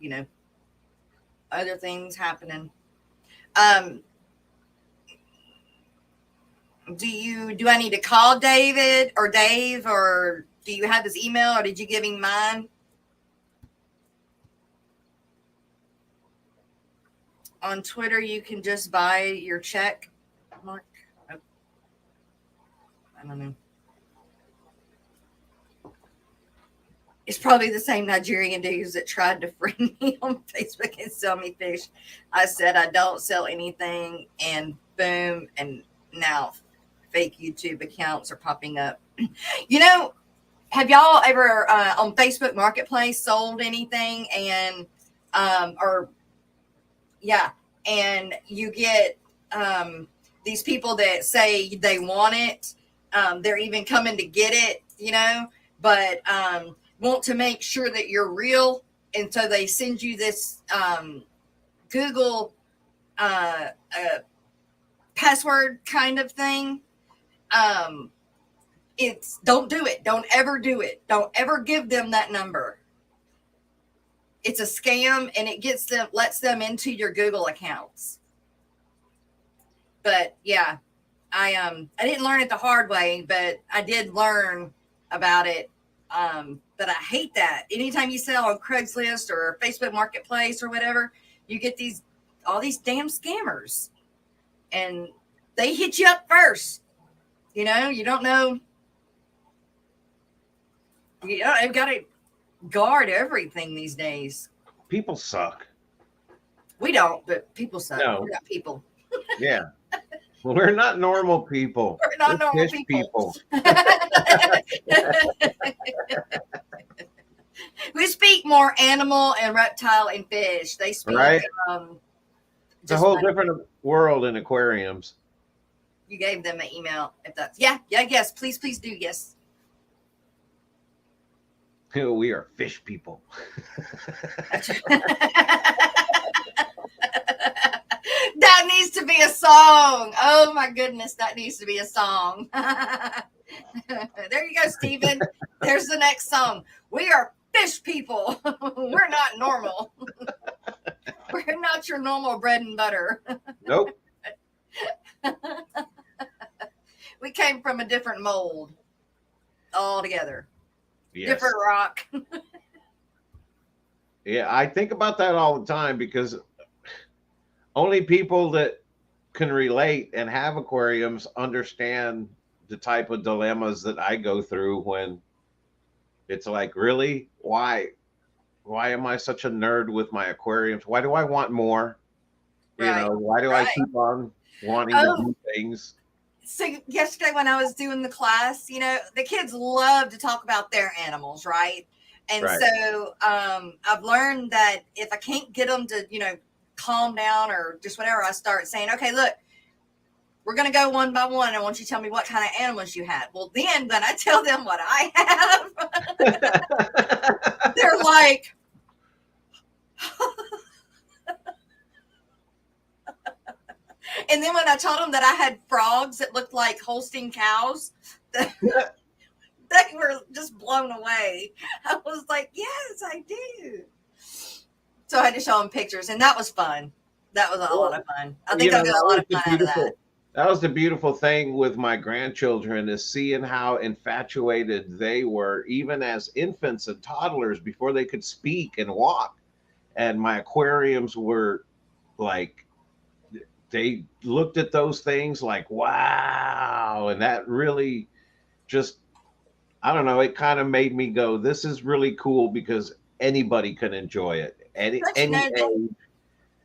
other things happening. Do I need to call Dave, or do you have his email, or did you give him mine? On Twitter, you can just buy your check, Mark. I don't know. It's probably the same Nigerian dudes that tried to friend me on Facebook and sell me fish. I said I don't sell anything, and boom, and now fake YouTube accounts are popping up. Have y'all ever on Facebook Marketplace sold anything and and you get these people that say they want it. They're even coming to get it, but want to make sure that you're real. And so they send you this Google password kind of thing. Don't do it. Don't ever do it. Don't ever give them that number. It's a scam, and it lets them into your Google accounts. But yeah, I didn't learn it the hard way, but I did learn about it. But I hate that. Anytime you sell on Craigslist or Facebook Marketplace or whatever, you get all these damn scammers, and they hit you up first. You don't know. They've got to guard everything these days. People suck. We don't, but people suck. No. We're not people. Yeah. We're not normal people. We're not normal fish people. We speak more animal and reptile and fish. They speak. Right. It's a whole like, different world in aquariums. You gave them an email. If that's yes, please do, yes. We are fish people. That needs to be a song. Oh my goodness, that needs to be a song. There you go, Stephen. There's the next song. We are fish people. We're not normal. We're not your normal bread and butter. Nope. We came from a different mold altogether. Yes. Different rock. Yeah, I think about that all the time because only people that can relate and have aquariums understand the type of dilemmas that I go through when it's like, really? Why am I such a nerd with my aquariums? Why do I want more? You Right. know, why do I Right. keep on wanting to do things? So yesterday when I was doing the class, the kids love to talk about their animals, right? And Right. so I've learned that if I can't get them to, calm down or just whatever, I start saying, okay, look, we're going to go one by one. I want you to tell me what kind of animals you have. Well, then when I tell them what I have, they're like, and then when I told them that I had frogs that looked like Holstein cows, they were just blown away. I was like, yes, I do. So I had to show them pictures, and that was fun. That was a lot of fun. I think I got a lot of fun out of that. That was the beautiful thing with my grandchildren, is seeing how infatuated they were, even as infants and toddlers, before they could speak and walk. And my aquariums were like, they looked at those things like, wow. And that really just, I don't know, it kind of made me go, this is really cool because anybody can enjoy it. Any age,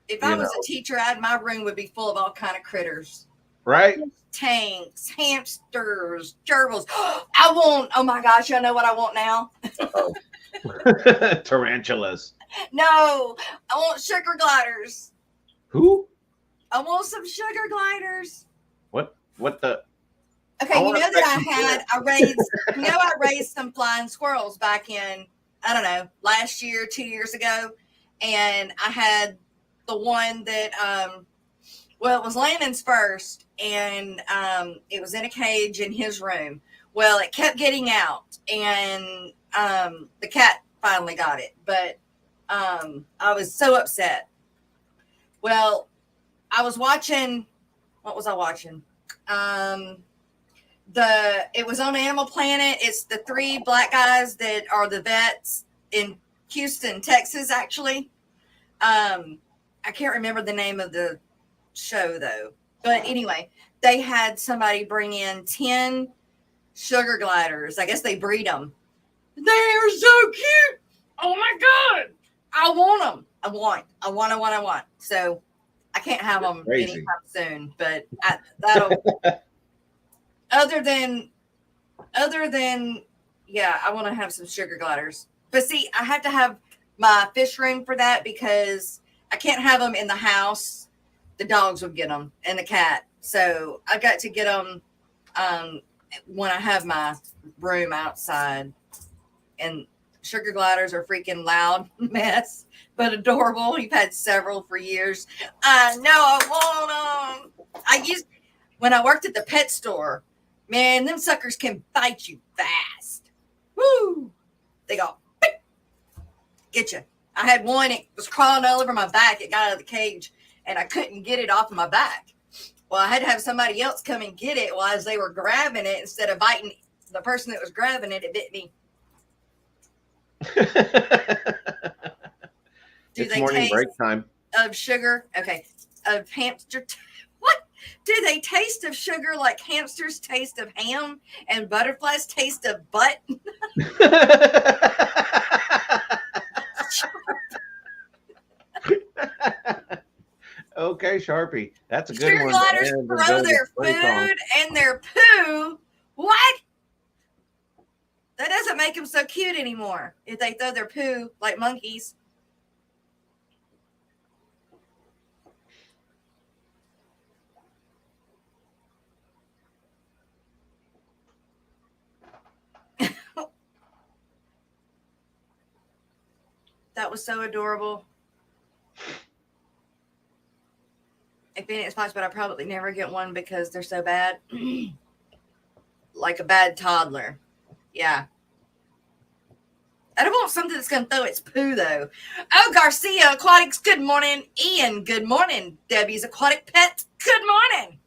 if I was a teacher, my room would be full of all kind of critters. Right? Tanks, hamsters, gerbils. Oh my gosh, you know what I want now? Tarantulas. No, I want sugar gliders. Who? I want some sugar gliders. What the? Okay, I raised some flying squirrels back in, I don't know, last year, 2 years ago. And I had the one that, it was Landon's first, and it was in a cage in his room. Well, it kept getting out, and the cat finally got it. But I was so upset. Well, I was watching, what was I watching? It was on Animal Planet. It's the 3 black guys that are the vets in Houston, Texas, actually. I can't remember the name of the show though. But anyway, they had somebody bring in 10 sugar gliders. I guess they breed them. They are so cute. Oh my God. I want them. I want. So I can't have them anytime soon, but that'll other than yeah, I want to have some sugar gliders. But see, I have to have my fish room for that because I can't have them in the house. The dogs would get them and the cat. So I got to get them when I have my room outside. And sugar gliders are freaking loud mess, but adorable. You've had several for years. I know I want them. When I worked at the pet store, man, them suckers can bite you fast. Woo! They go, beep, get you. I had one, it was crawling all over my back. It got out of the cage, and I couldn't get it off of my back. Well, I had to have somebody else come and get it while they were grabbing it. Instead of biting the person that was grabbing it, it bit me. It's morning break time. Of sugar? Okay. Of hamster. What? Do they taste of sugar like hamsters taste of ham and butterflies taste of butt? Okay, Sharpie. That's a good sugar one. Gliders throw their food and their poo. What? That doesn't make them so cute anymore if they throw their poo like monkeys. That was so adorable. A Phoenix Fox, but I probably never get one because they're so bad. Like a bad toddler. Yeah. I don't want something that's going to throw its poo, though. Oh, Garcia Aquatics, good morning. Ian, good morning. Debbie's Aquatic Pet, good morning.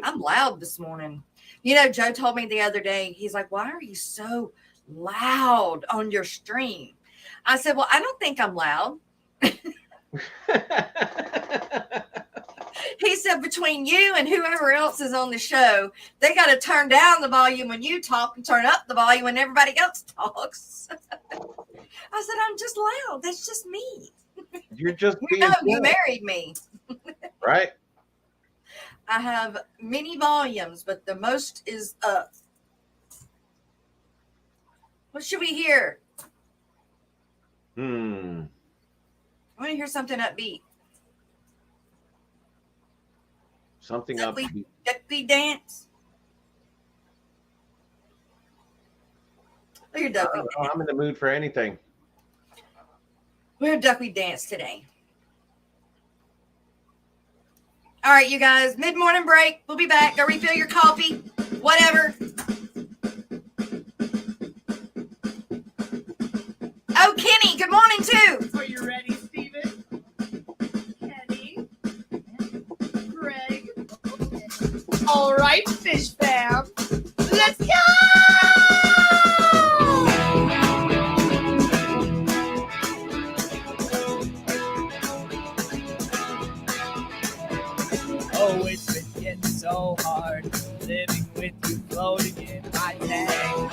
I'm loud this morning. You know, Joe told me the other day, he's like, why are you so loud on your stream? I said, well, I don't think I'm loud. He said, between you and whoever else is on the show, they got to turn down the volume when you talk and turn up the volume when everybody else talks. I said, I'm just loud. That's just me. You're just being you married me. Right. I have many volumes, but the most is up. What should we hear? I want to hear something upbeat. Something upbeat. Duckweed dance. Look at duckweed dance. I'm in the mood for anything. We're duckweed dance today. All right, you guys. Mid-morning break. We'll be back. Go refill your coffee. Whatever. Oh, Kenny. Good morning, too. Are you ready, Steven? Kenny? Greg? All right, fish fam. Let's go! Oh, it's been getting so hard living with you floating in my tank.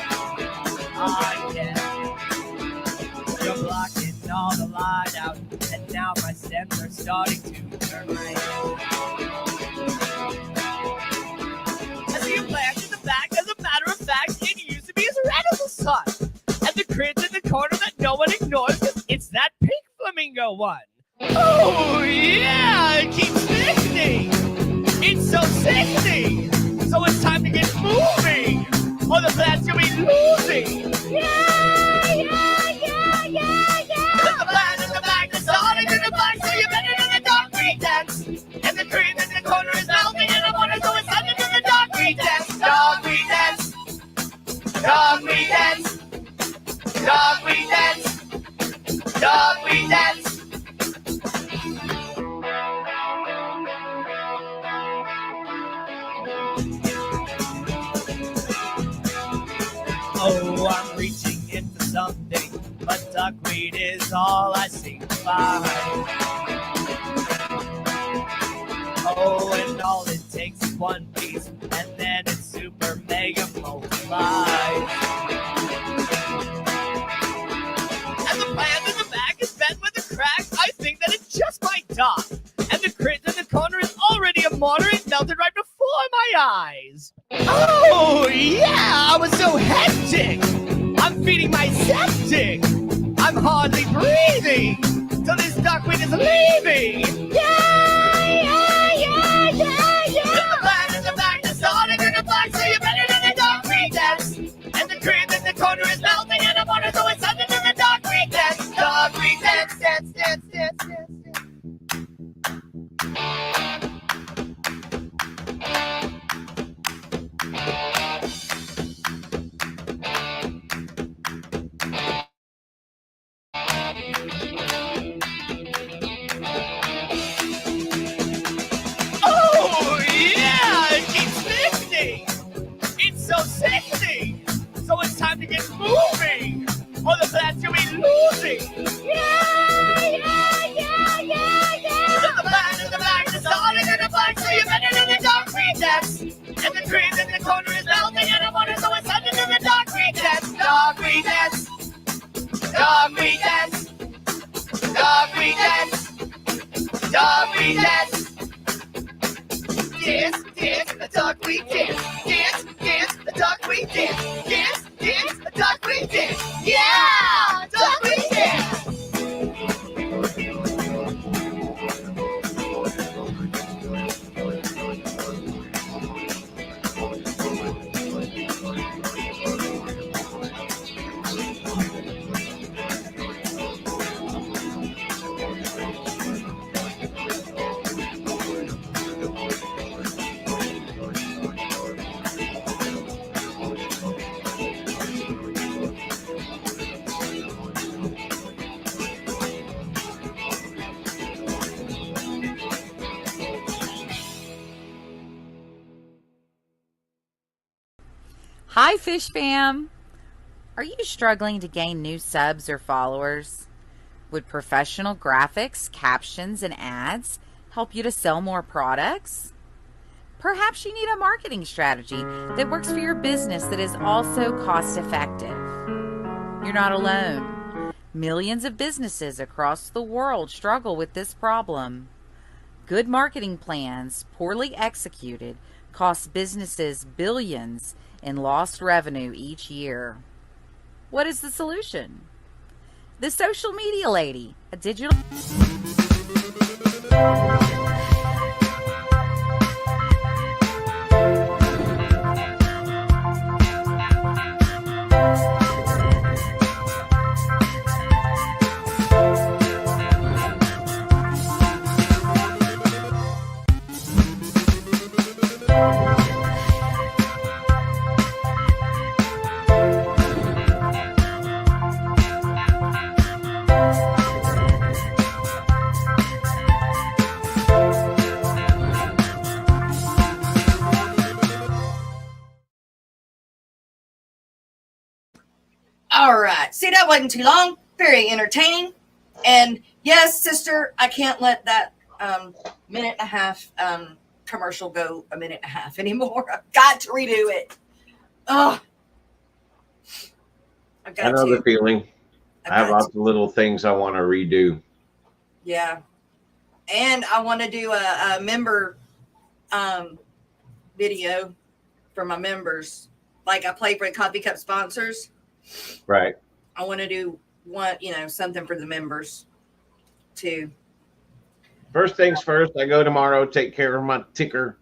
I can't. You're blocking all the light out, and now my stems are starting to turn red. I see a plant in the back. As a matter of fact, it used to be as red as the sun. And the cringe in the corner that no one ignores, 'cause it's that pink flamingo one. Oh, yeah, it keeps sickening. It's so sickening. So it's time to get moving, or the plants you'll be losing. Yeah, yeah, yeah, yeah, yeah. There's a plant in the back that's solid in the black, so you better do the dark green dance. And the cream in the corner is melting in the water, so it's time to do the dark green dance. Dark green dance. Dark green dance. Dark green dance. Dark green dance. Oh, I'm reaching in for something, but duckweed is all I seem to find. Oh, and all it takes is one piece, and then it's super mega multiplied. And the plant in the back is bent with a crack. I think that it just might die. And the crit in the corner is already a mortar. It melted right before my eyes. Oh, yeah, I was so hectic. I'm feeding my septic. I'm hardly breathing. So this duckweed is leaving. Yeah, yeah, yeah, yeah, yeah. The plant in the back that's solid in the black, so you better do the duckweed dance. And the cream in the corner is melting in the water, so it's time to do the duckweed dance. Duckweed dance, dance, dance, dance, dance, dance. Oh, yeah, it keeps sickening. It's so sickening. So it's time to get moving, or the plants you'll be losing. Yeah, yeah, yeah, yeah, yeah. There's a plant in the back that's solid in the black, so you better do the dark green dance. And the cream in the corner is melting in the water, so it's time to do the dark green dance. Dark green dance. Dark green dance. Dark green dance. Dark green dance. Dance, dance, a duckweed dance. Dance, dance, a duckweed dance. Dance, dance, a duckweed dance. Yeah, duckweed dance. Hi, Fish Fam! Are you struggling to gain new subs or followers? Would professional graphics, captions, and ads help you to sell more products? Perhaps you need a marketing strategy that works for your business that is also cost effective. You're not alone. Millions of businesses across the world struggle with this problem. Good marketing plans, poorly executed, cost businesses billions in lost revenue each year. What is the solution? The Social Media Lady, a digital... All right. See, that wasn't too long. Very entertaining. And yes, sister, I can't let that minute and a half commercial go a minute and a half anymore. I've got to redo it. Oh, I've got I know to. the feeling. I have lots of little things I want to redo. Yeah. And I want to do a member video for my members. Like I play for the coffee cup sponsors. Right. I want to do one, something for the members too. First things first, I go tomorrow, take care of my ticker.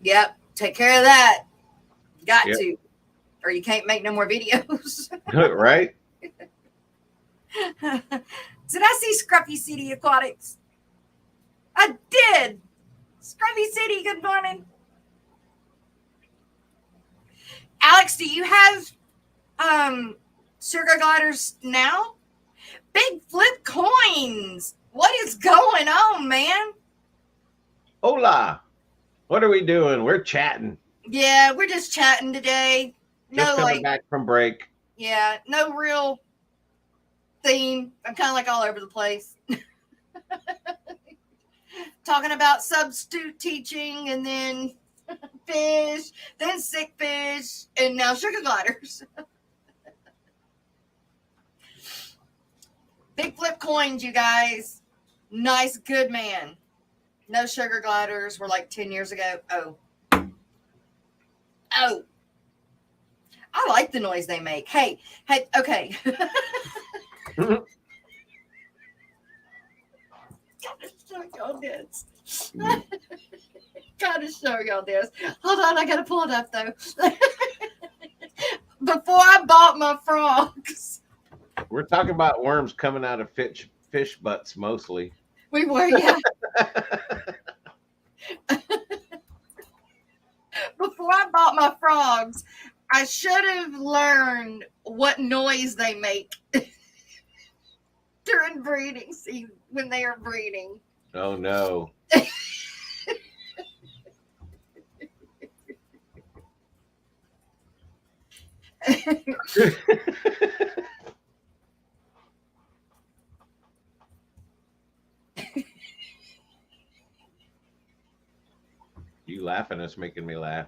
Yep. Take care of that. Got Yep. to. Or you can't make no more videos. Right? Did I see Scruffy City Aquatics? I did. Scruffy City, good morning. Alex, do you have sugar gliders now? Big flip coins. What is going on, man? Hola. What are we doing? We're chatting. Yeah, we're just chatting today. Just coming back from break. Yeah, no real theme. I'm kind of like all over the place. Talking about substitute teaching and then fish, then sick fish, and now sugar gliders. Big flip coins, you guys. Nice, good man. No sugar gliders were like 10 years ago. Oh. I like the noise they make. Hey, okay. Gotta show y'all this. Gotta show y'all this. Hold on, I gotta pull it up though. Before I bought my frogs. We're talking about worms coming out of fish butts mostly. We were, yeah. Before I bought my frogs, I should have learned what noise they make during breeding season when they are breeding. Oh no. You laughing is making me laugh.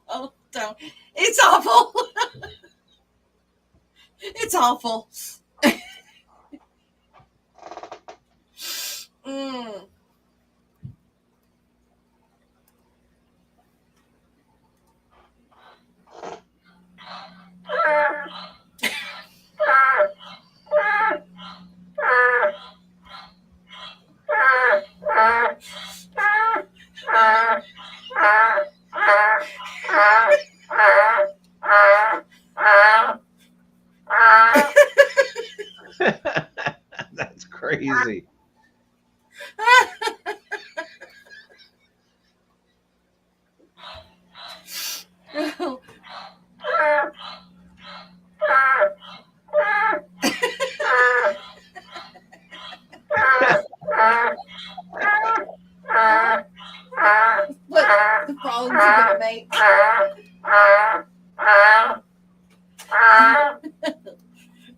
Oh, don't. It's awful. It's awful. That's crazy. What the frogs are gonna make.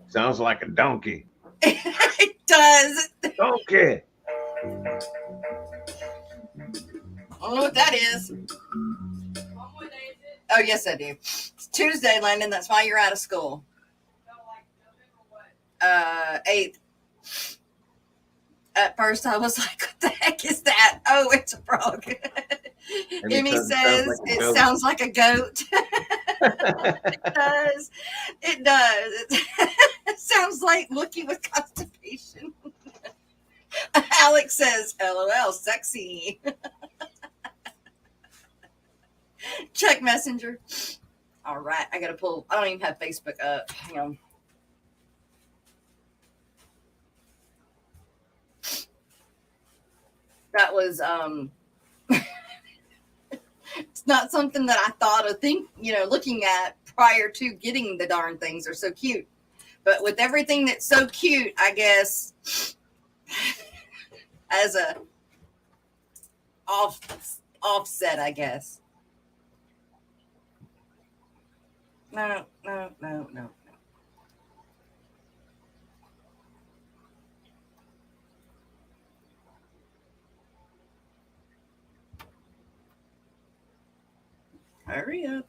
Sounds like a donkey. It does. Donkey. I don't know what that is. Oh, yes, I do. It's Tuesday, Landon. That's why you're out of school. 8th. At first, I was like, what the heck is that? Oh, it's a frog. And Emmy says it sounds like a goat. It does. It does. It sounds like Wookie with constipation. Alex says, LOL, sexy. Check Messenger. All right, I gotta pull. I don't even have Facebook up. Hang on. That was it's not something that I thought of looking at prior to getting the darn things. Are so cute. But with everything that's so cute, I guess as a offset, I guess. No. Hurry up.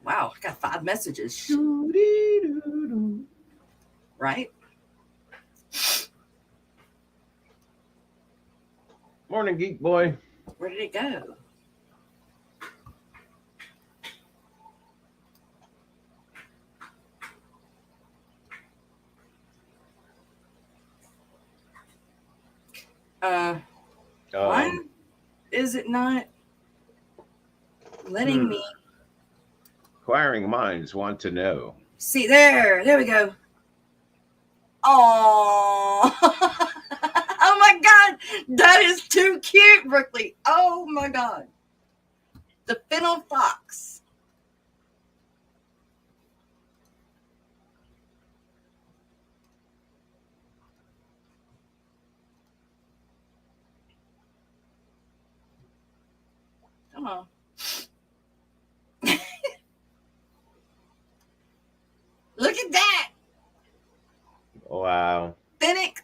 Wow, I got 5 messages. Right? Morning, Geek Boy. Where did it go? Why is it not letting me? Inquiring minds want to know. See, there we go. Oh, oh my God, that is too cute, Brooklyn. Oh my God, the fennel fox. Come on. Look at that. Wow. Fennec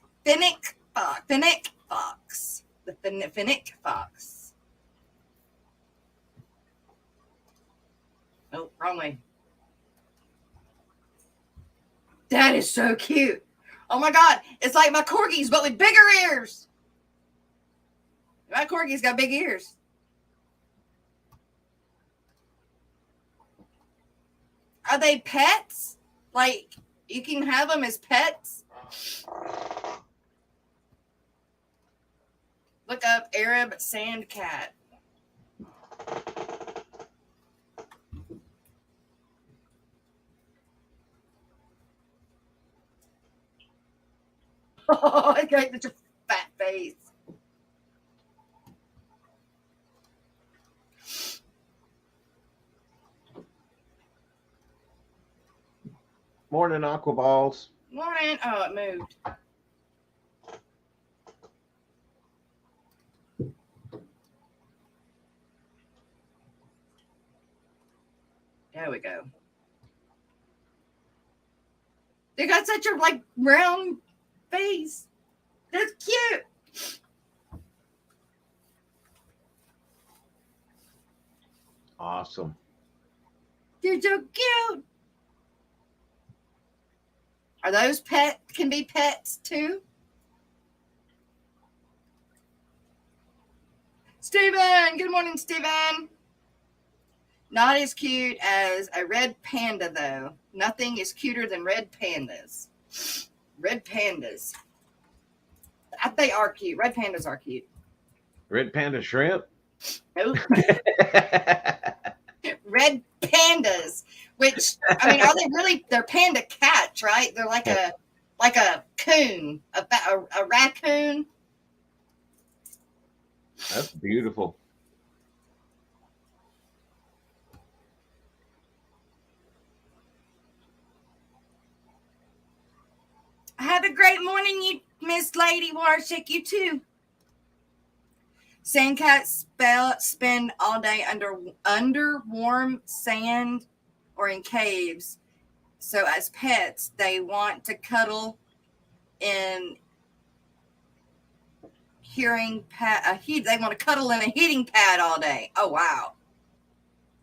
fox. The fennec fox. Oh, wrong way. That is so cute. Oh my God. It's like my corgis, but with bigger ears. My corgi's got big ears. Are they pets? Like, you can have them as pets? Look up Arab sand cat. Oh, I got such a fat face. Morning, Aquaballs. Morning. Oh, it moved. There we go. They got such a round face. That's cute. Awesome. They're so cute. Are those can be pets too? Steven, good morning, Steven. Not as cute as a red panda, though. Nothing is cuter than red pandas. Red pandas. They are cute. Red pandas are cute. Red panda shrimp? Nope. Red pandas, which, I mean, are they really? They're panda cats, right? They're like a coon, a raccoon. That's beautiful. Have a great morning, you Miss Lady Warshik. You too. Sandcats spend all day under warm sand or in caves. So as pets, they want to cuddle in heating pad. They want to cuddle in a heating pad all day. Oh wow!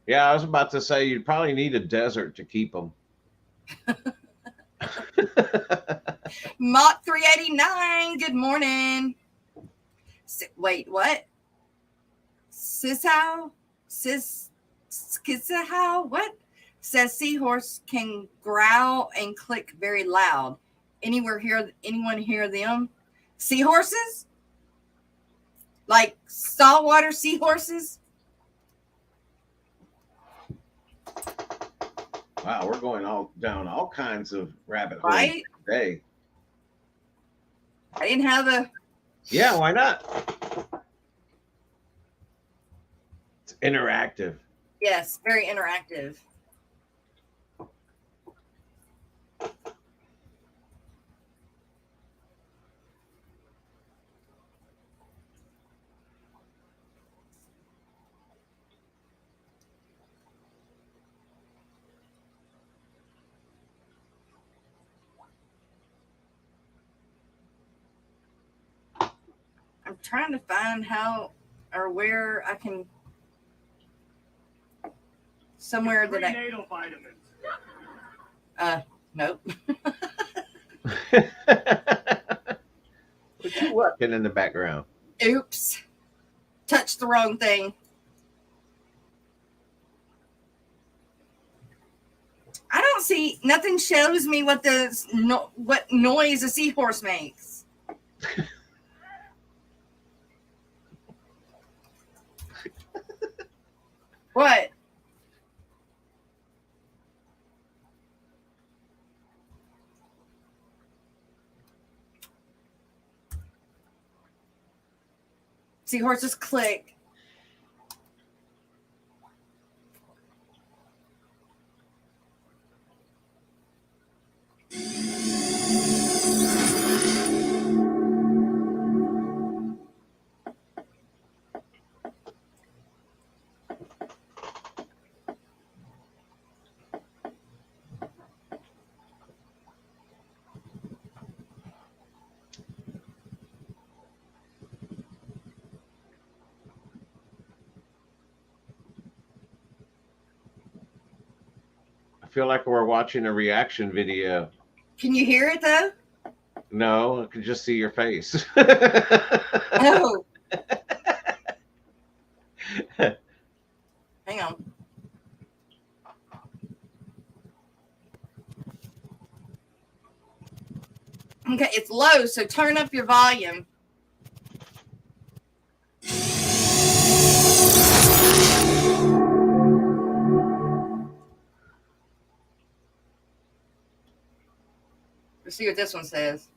Yeah, I was about to say you'd probably need a desert to keep them. Mott 389. Good morning. Wait, what? Sishow? Skissahow? What? Says seahorse can growl and click very loud. Anyone hear them? Seahorses? Like saltwater seahorses? Wow, we're going down all kinds of rabbit holes Right? today. I didn't have a. Yeah, why not? It's interactive. Yes, very interactive. I'm trying to find how or where I can somewhere that I Prenatal vitamins. nope. What you working in the background? Oops. Touched the wrong thing. I don't see nothing shows me what what noise a seahorse makes. What? Seahorses click. I feel like we're watching a reaction video. Can you hear it though? No, I can just see your face. Oh. Hang on. Okay, it's low, so turn up your volume. Let's see what this one says.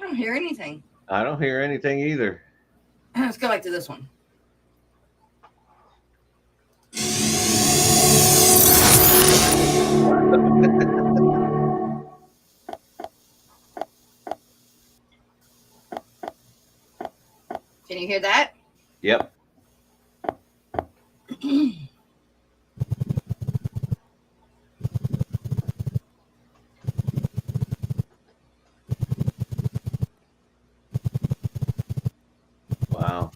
I don't hear anything. I don't hear anything either. Let's go back to this one. Can you hear that? Yep. Wow.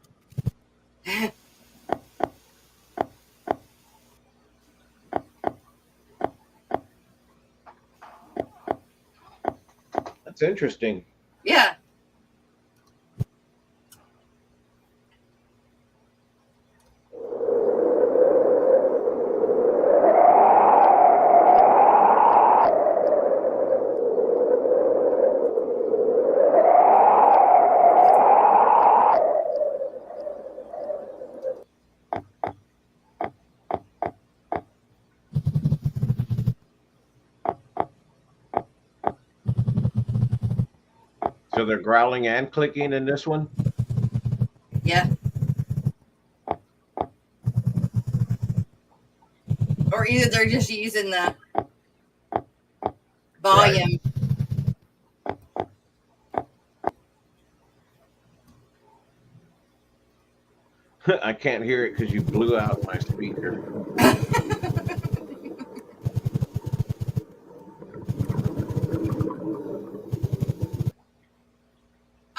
That's interesting. Yeah. So they're growling and clicking in this one? Yeah. Or either they're just using the volume. I can't hear it because you blew out my speaker.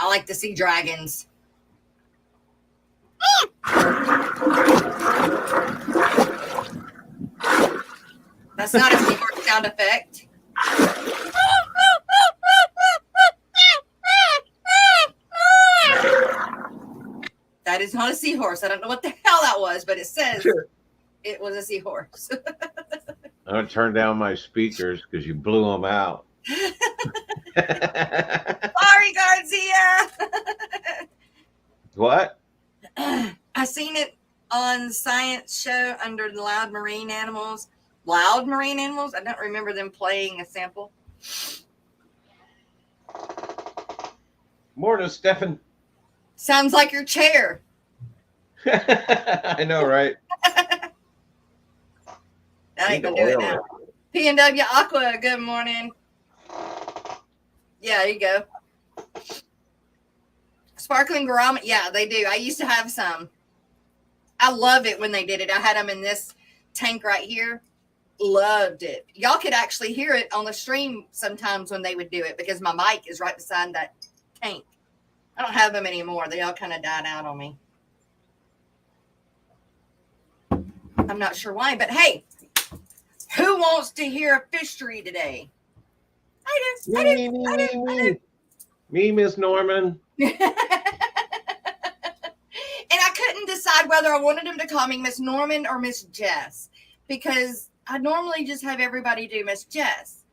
I like to see dragons. That's not a seahorse sound effect. That is not a seahorse. I don't know what the hell that was, but it says it was a seahorse. I'm going to turn down my speakers because you blew them out. Sorry, Garcia. What? I seen it on Science Show under the Loud Marine Animals. Loud Marine Animals? I don't remember them playing a sample. Morning, Stefan. Sounds like your chair. I know, right? That ain't gonna do it now. P&W Aqua, good morning. Yeah, there you go. Sparkling barometer. Yeah, they do. I used to have some. I love it when they did it. I had them in this tank right here. Loved it. Y'all could actually hear it on the stream sometimes when they would do it because my mic is right beside that tank. I don't have them anymore. They all kind of died out on me. I'm not sure why, but hey, who wants to hear a fishery today? I do. Me, Miss Norman. And I couldn't decide whether I wanted him to call me Miss Norman or Miss Jess because I normally just have everybody do Miss Jess.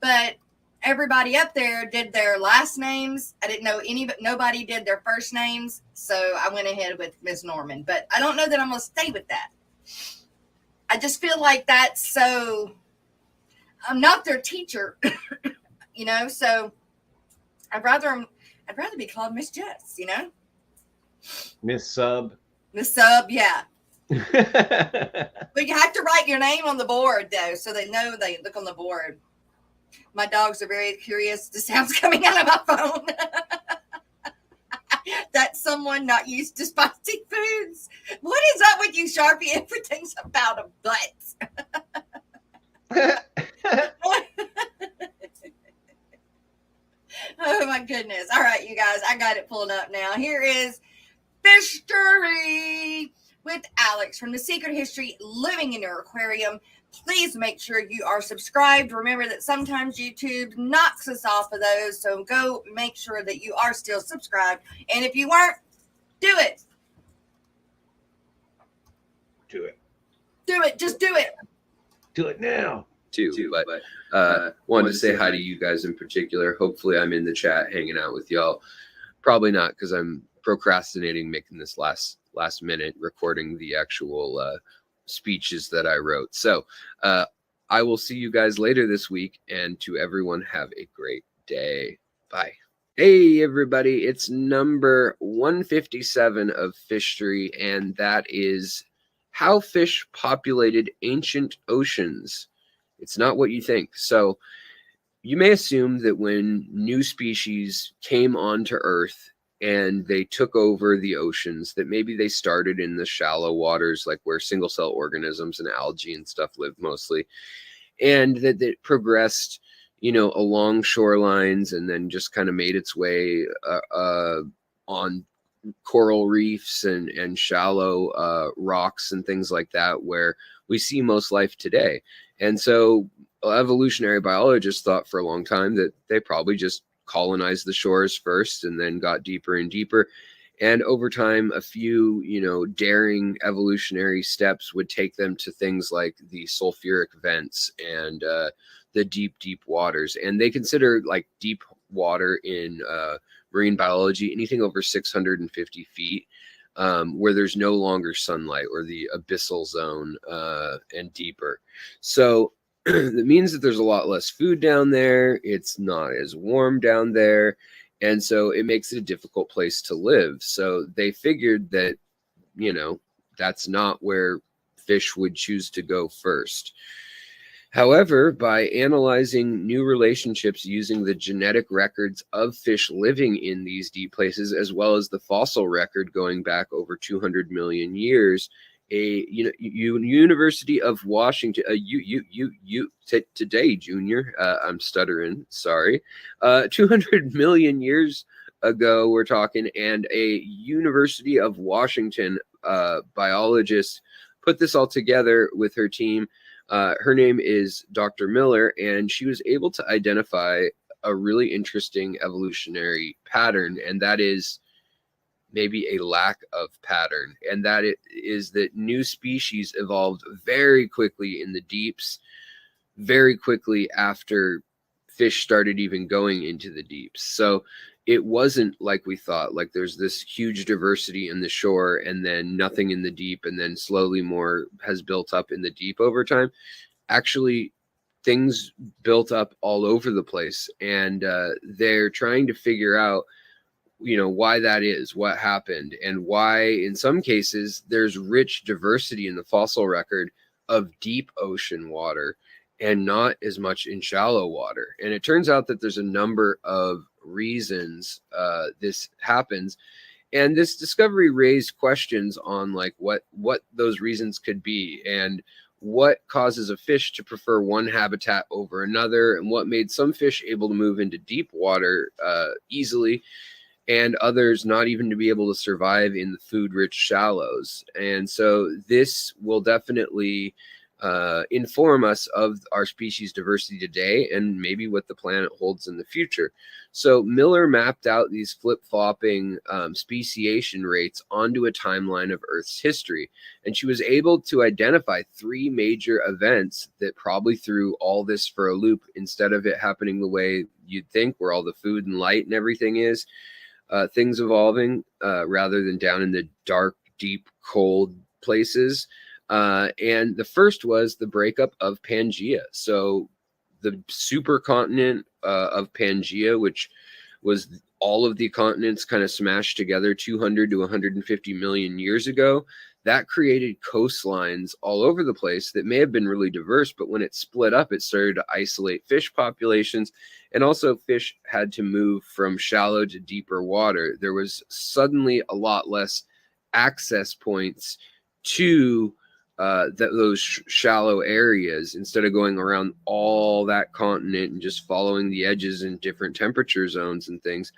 But everybody up there did their last names. I didn't know nobody did their first names, so I went ahead with Miss Norman. But I don't know that I'm going to stay with that. I just feel like that's so. I'm not their teacher, you know. So I'd rather be called Miss Jess, you know. Miss Sub. Miss Sub, yeah. But you have to write your name on the board though, so they know they look on the board. My dogs are very curious. The sounds coming out of my phone. That's someone not used to spicy foods. What is up with you, Sharpie? Everything's about a butt. Oh my goodness. All right, you guys, I got it pulled up now. Here is Fishery with Alex from The Secret History Living in Your Aquarium. Please make sure you are subscribed. Remember that sometimes YouTube knocks us off of those, so go make sure that you are still subscribed. And if you weren't, do it. Do it. Do it. Just do it. Do it now. But wanted to say hi to you guys in particular. Hopefully I'm in the chat hanging out with y'all. Probably not because I'm procrastinating making this last minute recording the actual speeches that I wrote. So I will see you guys later this week, and to everyone, have a great day. Bye. Hey everybody, it's number 157 of Fishery, and that is how fish populated ancient oceans. It's not what you think. So you may assume that when new species came onto Earth and they took over the oceans, that maybe they started in the shallow waters, like where single cell organisms and algae and stuff live mostly, and that it progressed, you know, along shorelines and then just kind of made its way on coral reefs and shallow rocks and things like that, where we see most life today. And so evolutionary biologists thought for a long time that they probably just colonized the shores first and then got deeper and deeper. And over time, a few, you know, daring evolutionary steps would take them to things like the sulfuric vents and the deep, deep waters. And they consider like deep water in marine biology anything over 650 feet, where there's no longer sunlight, or the abyssal zone and deeper. So that means that there's a lot less food down there. It's not as warm down there. And so it makes it a difficult place to live. So they figured that, you know, that's not where fish would choose to go first. However, by analyzing new relationships using the genetic records of fish living in these deep places, as well as the fossil record going back over 200 million years, University of Washington, today, Junior, I'm stuttering, sorry, 200 million years ago, we're talking, and a University of Washington biologist put this all together with her team. Her name is Dr. Miller, and she was able to identify a really interesting evolutionary pattern, and that is maybe a lack of pattern, and that it is that new species evolved very quickly in the deeps, very quickly after fish started even going into the deeps. So it wasn't like we thought, like there's this huge diversity in the shore and then nothing in the deep, and then slowly more has built up in the deep over time. Actually, things built up all over the place, and they're trying to figure out, you know, why that is, what happened, and why in some cases there's rich diversity in the fossil record of deep ocean water and not as much in shallow water. And it turns out that there's a number of reasons this happens, and this discovery raised questions on like what those reasons could be, and what causes a fish to prefer one habitat over another, and what made some fish able to move into deep water easily and others not even to be able to survive in the food-rich shallows. And so this will definitely inform us of our species diversity today and maybe what the planet holds in the future. So Miller mapped out these flip-flopping speciation rates onto a timeline of Earth's history, and she was able to identify 3 major events that probably threw all this for a loop instead of it happening the way you'd think, where all the food and light and everything is. Things evolving rather than down in the dark, deep, cold places. And the first was the breakup of Pangaea. So the supercontinent of Pangaea, which was all of the continents kind of smashed together 200 to 150 million years ago, that created coastlines all over the place that may have been really diverse, but when it split up, it started to isolate fish populations, and also fish had to move from shallow to deeper water. There was suddenly a lot less access points to those shallow areas. Instead of going around all that continent and just following the edges in different temperature zones and things,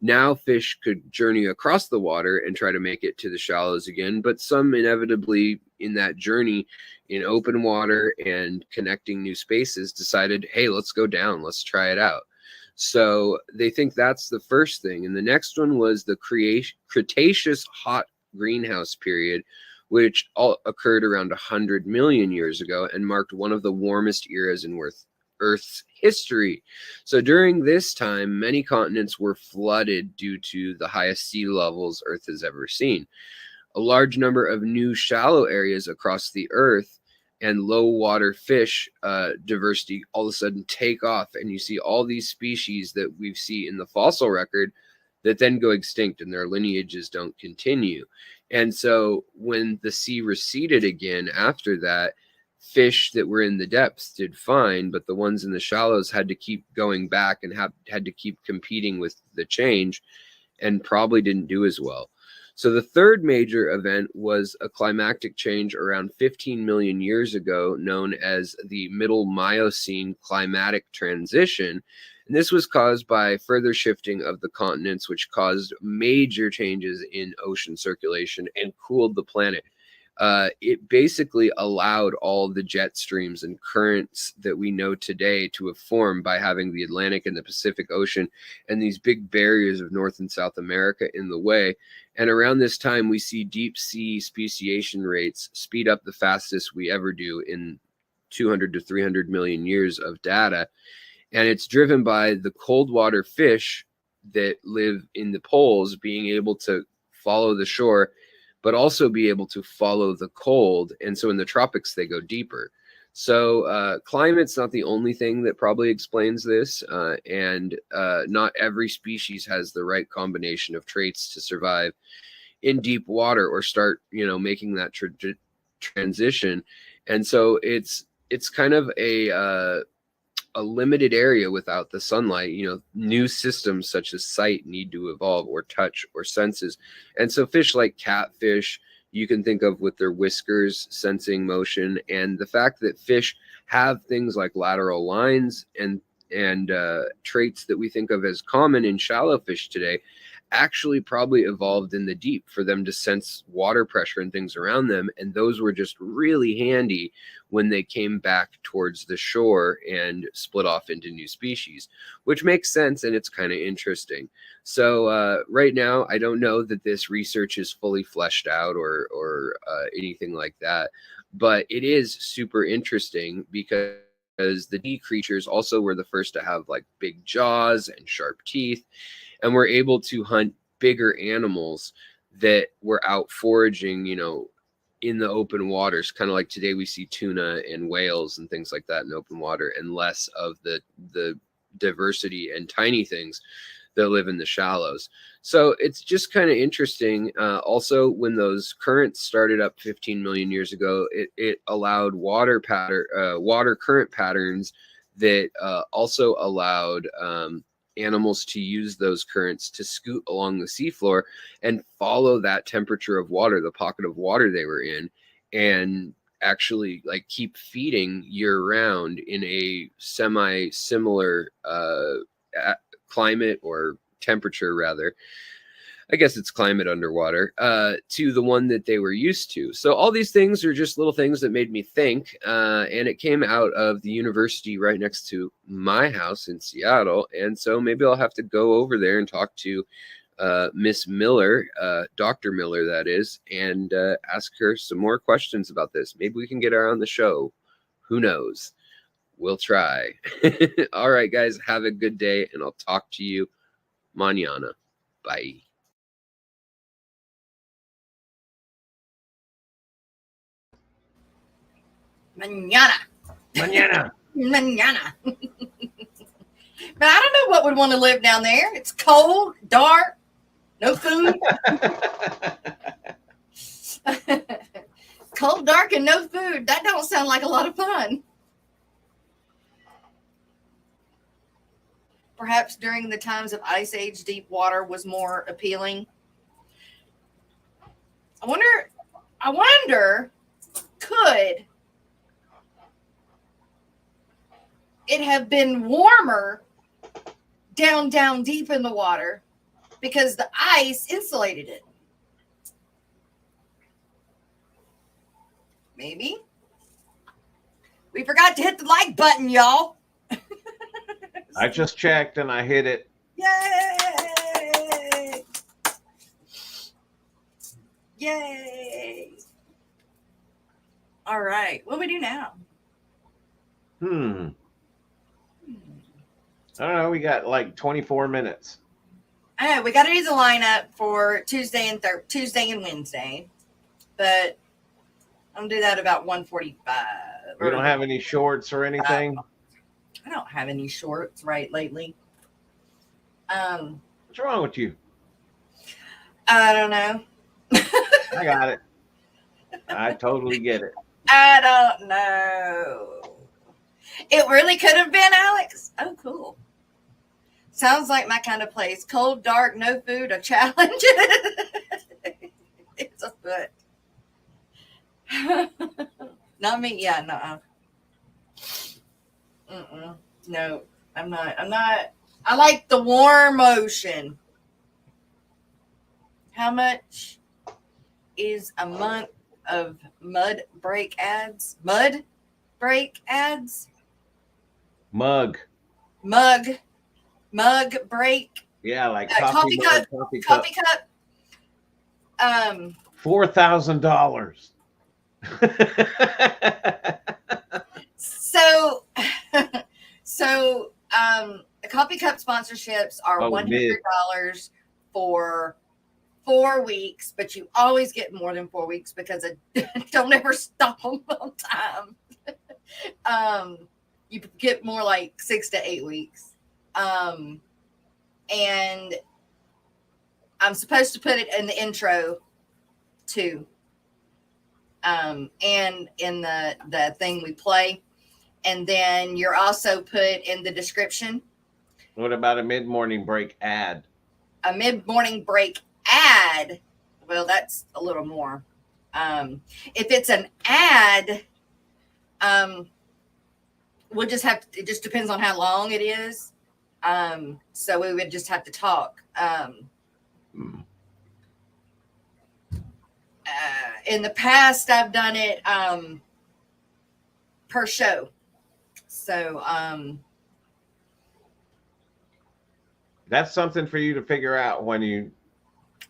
now fish could journey across the water and try to make it to the shallows again, but some inevitably in that journey in open water and connecting new spaces decided, hey, let's go down, let's try it out. So they think that's the first thing. And the next one was the Cretaceous hot greenhouse period, which all occurred around 100 million years ago and marked one of the warmest eras in Earth's history. So during this time, many continents were flooded due to the highest sea levels Earth has ever seen. A large number of new shallow areas across the Earth and low water fish diversity all of a sudden take off, and you see all these species that we see in the fossil record that then go extinct and their lineages don't continue. And so when the sea receded again after that, fish that were in the depths did fine, but the ones in the shallows had to keep going back and had to keep competing with the change and probably didn't do as well. So the third major event was a climactic change around 15 million years ago known as the Middle Miocene climatic transition. And this was caused by further shifting of the continents, which caused major changes in ocean circulation and cooled the planet. It basically allowed all the jet streams and currents that we know today to have formed by having the Atlantic and the Pacific Ocean and these big barriers of North and South America in the way. And around this time, we see deep sea speciation rates speed up the fastest we ever do in 200 to 300 million years of data. And it's driven by the cold water fish that live in the poles being able to follow the shore, but also be able to follow the cold. And so in the tropics, they go deeper. So climate's not the only thing that probably explains this. And not every species has the right combination of traits to survive in deep water or start, making that transition. And so it's kind of a limited area without the sunlight. New systems such as sight need to evolve, or touch, or senses. And so fish like catfish, you can think of with their whiskers sensing motion, and the fact that fish have things like lateral lines and traits that we think of as common in shallow fish today actually probably evolved in the deep for them to sense water pressure and things around them. And those were just really handy when they came back towards the shore and split off into new species, which makes sense. And it's kind of interesting. So right now, I don't know that this research is fully fleshed out or anything like that, but it is super interesting because the D creatures also were the first to have like big jaws and sharp teeth, and were able to hunt bigger animals that were out foraging, in the open waters, kind of like today we see tuna and whales and things like that in open water, and less of the diversity and tiny things that live in the shallows. So it's just kind of interesting. Also, when those currents started up 15 million years ago, it allowed water current patterns that also allowed animals to use those currents to scoot along the seafloor and follow that temperature of water, the pocket of water they were in, and actually like keep feeding year round in a semi-similar climate, or temperature rather. I guess it's climate underwater, to the one that they were used to. So all these things are just little things that made me think, and it came out of the university right next to my house in Seattle. And so maybe I'll have to go over there and talk to Miss Miller, Dr. Miller, that is, and ask her some more questions about this. Maybe we can get her on the show. Who knows? We'll try. All right, guys, have a good day, and I'll talk to you mañana. Bye. Mañana. Mañana. Mañana. But I don't know what would want to live down there. It's cold, dark, no food. Cold, dark, and no food. That don't sound like a lot of fun. Perhaps during the times of Ice Age, deep water was more appealing. I wonder, could it have been warmer down deep in the water because the ice insulated it? Maybe. We forgot to hit the like button, y'all. I just checked and I hit it. Yay! Yay! All right. What do we do now? I don't know. We got like 24 minutes. Oh, we got to do the lineup for Tuesday and Wednesday, but I'll do that about 1:45. We don't have any shorts or anything. I don't have any shorts lately. What's wrong with you? I don't know. I got it. I totally get it. I don't know. It really could have been, Alex. Oh, cool. Sounds like my kind of place. Cold, dark, no food, a challenge. It's a foot. Not me. Yeah, no. No, I'm not. I like the warm ocean. How much is a month of mud break ads? Mug break. Yeah, like coffee cup. $4,000. So the coffee cup sponsorships are $100 for 4 weeks, but you always get more than 4 weeks because I don't ever stop them on time. You get more like 6 to 8 weeks. And I'm supposed to put it in the intro too. And in the thing we play. And then you're also put in the description. What about a mid-morning break ad? A mid-morning break ad. Well, that's a little more. If it's an ad, we'll just have to, it just depends on how long it is. So we would just have to talk. In the past, I've done it per show. So that's something for you to figure out when you.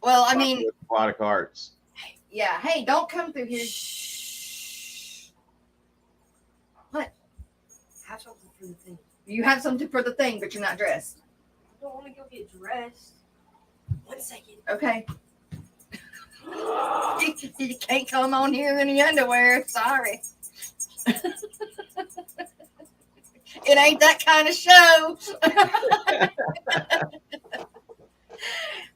Well, I mean, aquatic arts. Yeah. Hey, don't come through here. Shh. What? Have something for the thing. You have something for the thing, but you're not dressed. I don't want to go get dressed. 1 second. Okay. You can't come on here in the underwear. Sorry. It ain't that kind of show.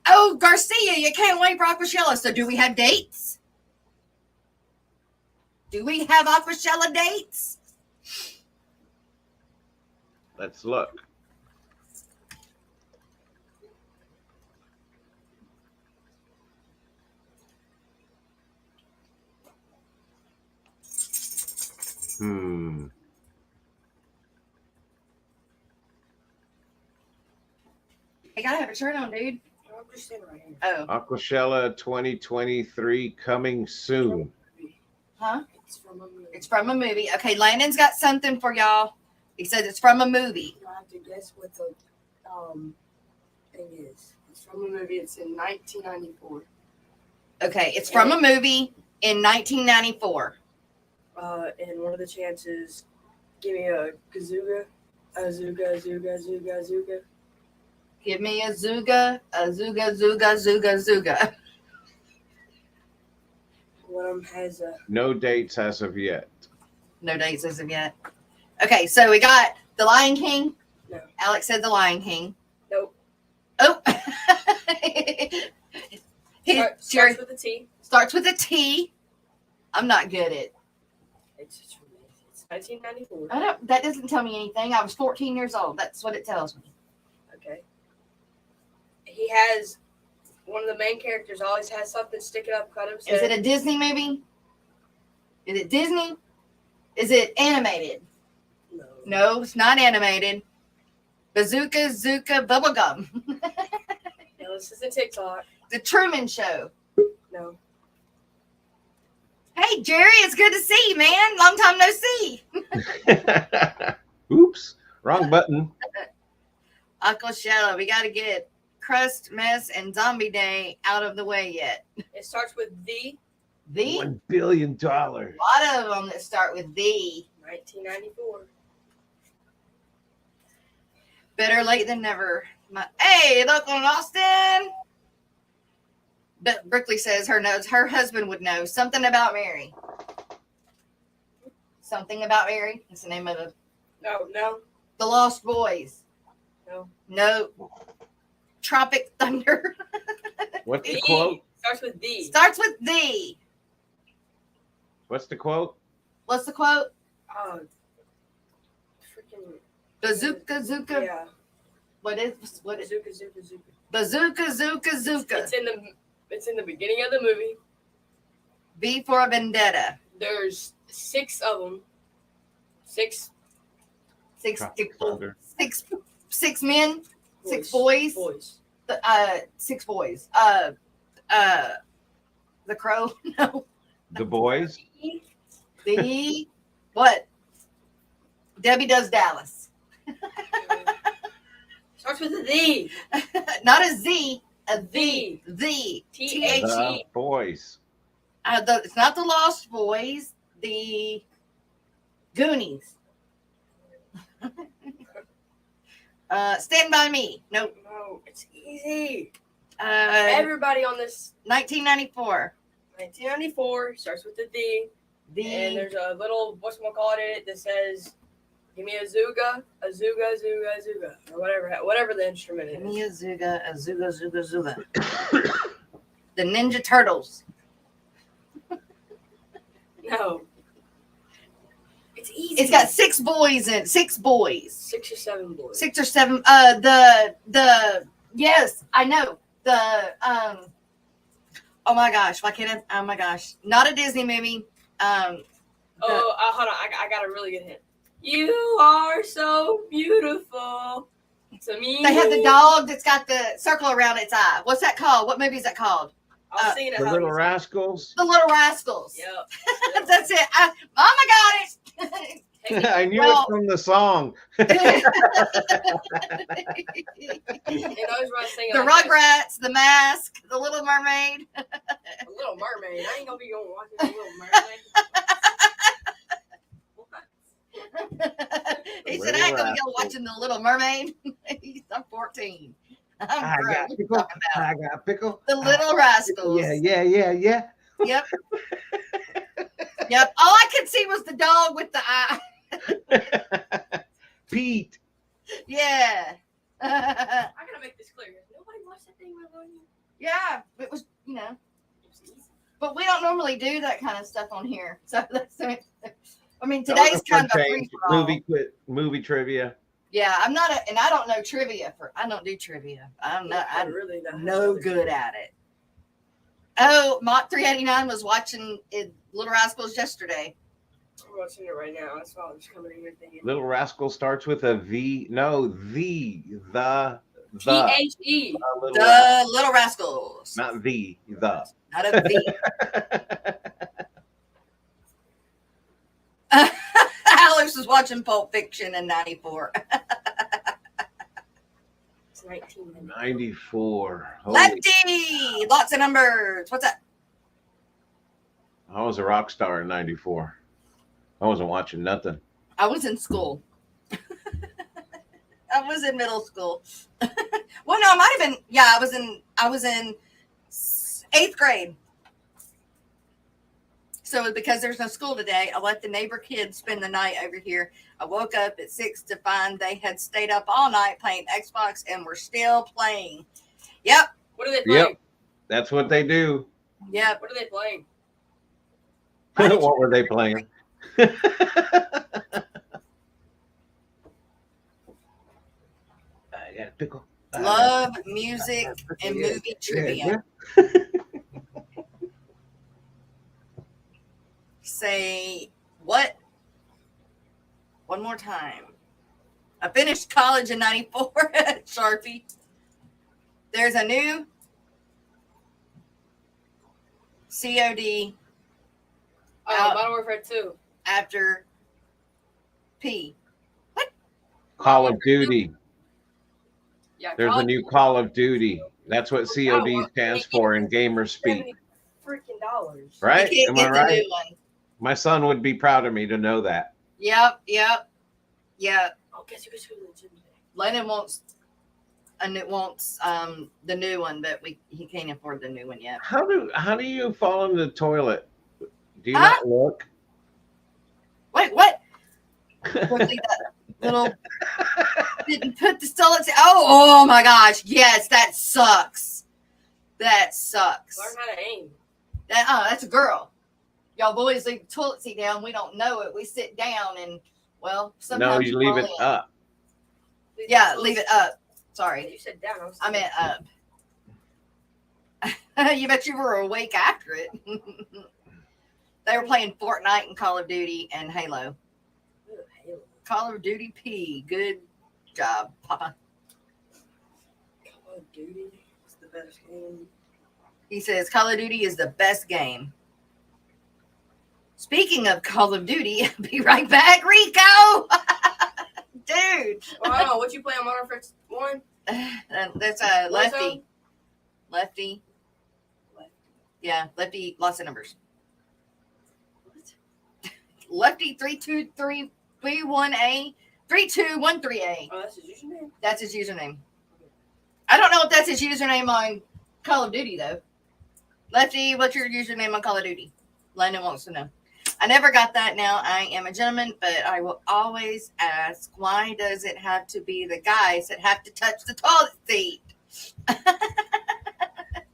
Oh, Garcia, you can't wait for Aquashella. So do we have dates? Do we have Aquashella dates? Let's look. I gotta have a shirt on, dude. I'm just standing right here. Oh, Aquashella 2023 coming soon. huh? It's from a movie. It's from a movie. Okay, Landon's got something for y'all. He says it's from a movie. You have to guess what the thing is. It's from a movie. It's in 1994. Okay, it's from a movie in 1994. And one of the chances, give me a Kazuga, Azuga, Zuga, Zuga, Zuga. Give me a Zuga, Zuga, Zuga, Zuga. One of them has a. No dates as of yet. No dates as of yet. Okay, so we got The Lion King. No. Alex said The Lion King. Nope. Oh. Starts with a T. Starts with a T. I'm not good at. It's 1994. I don't. That doesn't tell me anything. I was 14 years old. That's what it tells me. Okay. He has one of the main characters always has something sticking up, cut himself. Is it a Disney movie? Is it Disney? Is it animated? No. No, it's not animated. Bazooka, Zuka, Bubblegum. No, this isn't TikTok. The Truman Show. No. Hey, Jerry, it's good to see you, man. Long time no see. Oops, wrong button. Aquashella, we got to get Crust, Mess, and Zombie Day out of the way yet. It starts with the The? $1 billion. A lot of them that start with the. 1994. Better late than never. Hey, look on Austin. But Brickley says her husband would know something about Mary. Something about Mary. That's the name of it. No. The Lost Boys. No. Tropic Thunder. What's the The. quote? Starts with the. Starts with the. What's the quote? What's the quote? Freaking. Bazooka, Zuka. Yeah. What is? Zuka, Zuka, Zuka. Bazooka, Zuka, Zuka. It's in the beginning of the movie. V for a Vendetta. There's 6 of them. 6 Six men. 6 boys. Boys. 6 boys. The Crow. No. The Boys? The what? Debbie Does Dallas. Starts with a the. Not a Z. A the. The. The. T-H-E. The Boys. It's not the Lost Boys. The Goonies. Stand By Me. Nope. No, it's easy. Everybody on this 1994. 1994 starts with the D. And there's a little, whatchamacallit, that says, give me a Zuga, or whatever the instrument is. Give me a Zuga. The Ninja Turtles. No. It's easy. It's got 6 boys in it. 6 boys. 6 or 7 boys. 6 or 7. Yes, I know. Oh my gosh. Why can't I? Oh my gosh. Not a Disney movie. Hold on. I got a really good hint. You are so beautiful to me. They have the dog that's got the circle around its eye. What's that called? What movie is that called? I've seen it. The Little Rascals. The Little Rascals. Yep. That's it. Mama got it. I knew it from the song. The Rugrats, The Mask, The Little Mermaid. The Little Mermaid. I ain't gonna be going watching The Little Mermaid. He said, I ain't gonna go watching The Little Mermaid. I'm 14. I got pickle. I got pickle. The Little Rascals. Yeah. Yep. Yep. All I could see was the dog with the eye. Pete. Yeah. I gotta make this clear. Nobody watched that thing with you. Yeah, it was, but we don't normally do that kind of stuff on here. So that's, I mean, today's kind of a free for all. Movie trivia. Yeah, I'm not, and I don't know trivia I don't do trivia. I'm really no good at it. Oh, Mach 389 was watching Little Rascals yesterday. I'm watching it right now. That's why I was coming in here thinking. Little Rascal starts with a V. No, the. T-H-E. The Little Rascals. Not the. Not a V. Alex was watching Pulp Fiction in 94. It's 1994. 94. Lefty! Lots of numbers. What's that? I was a rock star in 94. I wasn't watching nothing. I was in school. I was in middle school. Well, no, I might have been. Yeah, I was in 8th grade. So because there's no school today, I let the neighbor kids spend the night over here. I woke up at 6 to find they had stayed up all night playing Xbox and were still playing. Yep. What are they playing? Yep. That's what they do. Yep. What are they playing? What were they playing? I got a pickle. Love, music, and movie trivia. Yeah. Say what? One more time. I finished college in 94 at Sharpie. There's a new COD Modern Warfare 2. after P. What? Call of Duty. Yeah, There's a new Call of Duty. That's what COD stands for in gamer speak. Freaking dollars. Right? You Am can't I get the right? new one. My son would be proud of me to know that. Yep. Oh, guess who goes to the gym today? Lennon wants the new one, but he can't afford the new one yet. How do you fall in the toilet? Do you Huh? not look? Wait, what? Quickly, that little didn't put the toilet. Oh my gosh! Yes, that sucks. That sucks. Learn how to aim. That's a girl. Y'all boys leave the toilet seat down. We don't know it. We sit down and sometimes No, you leave fall it in. up. Yeah, leave it up. Sorry, You said down. I meant up. You bet you were awake after it. They were playing Fortnite and Call of Duty and Halo. Halo. Call of Duty P. Good job, Papa. Call of Duty is the best game. He says Call of Duty is the best game. Speaking of Call of Duty, be right back, Rico. Dude. Well, I don't know. What you play on Modern Warfare 1? That's a lefty. Warzone? Lefty. Yeah, lefty, lots of numbers. Lefty 323331A 3213A. Oh, that's his username? That's his username. I don't know if that's his username on Call of Duty, though. Lefty, what's your username on Call of Duty? Landon wants to know. I never got that. Now I am a gentleman, but I will always ask, why does it have to be the guys that have to touch the toilet seat?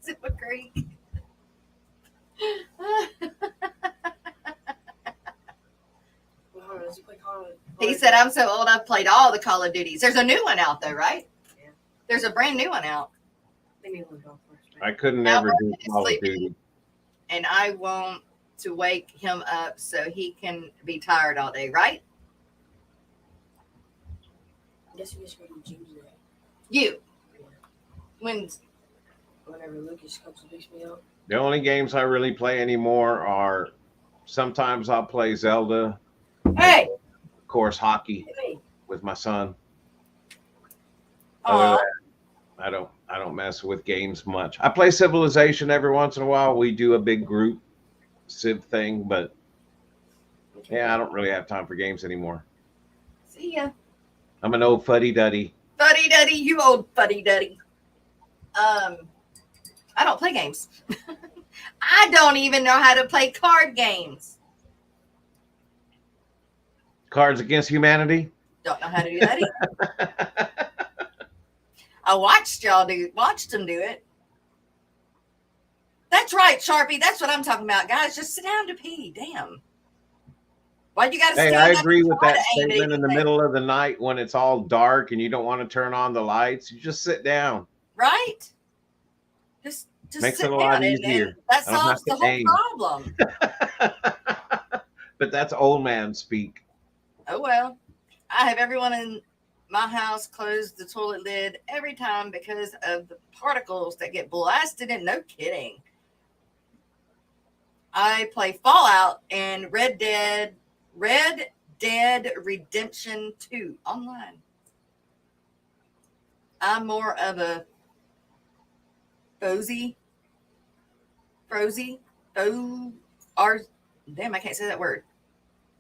Super great. He said, I'm so old, I've played all the Call of Duties. There's a new one out, though, right? Yeah. There's a brand new one out. I couldn't Now never do Brandon is Call of sleeping. Duty. And I want to wake him up so he can be tired all day, right? Guess you just go to James today. You. Whenever Lucas comes and picks me up. The only games I really play anymore are sometimes I'll play Zelda. Hey. Of course, hockey Hey. with my son. Aw. Other than that, I don't mess with games much. I play Civilization every once in a while. We do a big group Civ thing, but yeah, I don't really have time for games anymore. See ya. I'm an old fuddy-duddy. Fuddy-duddy, you old fuddy-duddy. I don't play games. I don't even know how to play card games. Cards Against Humanity? Don't know how to do that either. I watched them do it. That's right, Sharpie. That's what I'm talking about, guys. Just sit down to pee. Damn. Why'd you gotta Hey, stand I up agree and with try that to aim at statement in the anything? middle of the night when it's all dark and you don't want to turn on the lights. You just sit down. Right? Just Makes sit it a lot down and easier. that I don't have solves the to whole aim. problem. But that's old man speak. Oh well. I have everyone in my house close the toilet lid every time because of the particles that get blasted in. No kidding. I play Fallout and Red Dead Redemption 2 online. I'm more of a Damn, I can't say that word.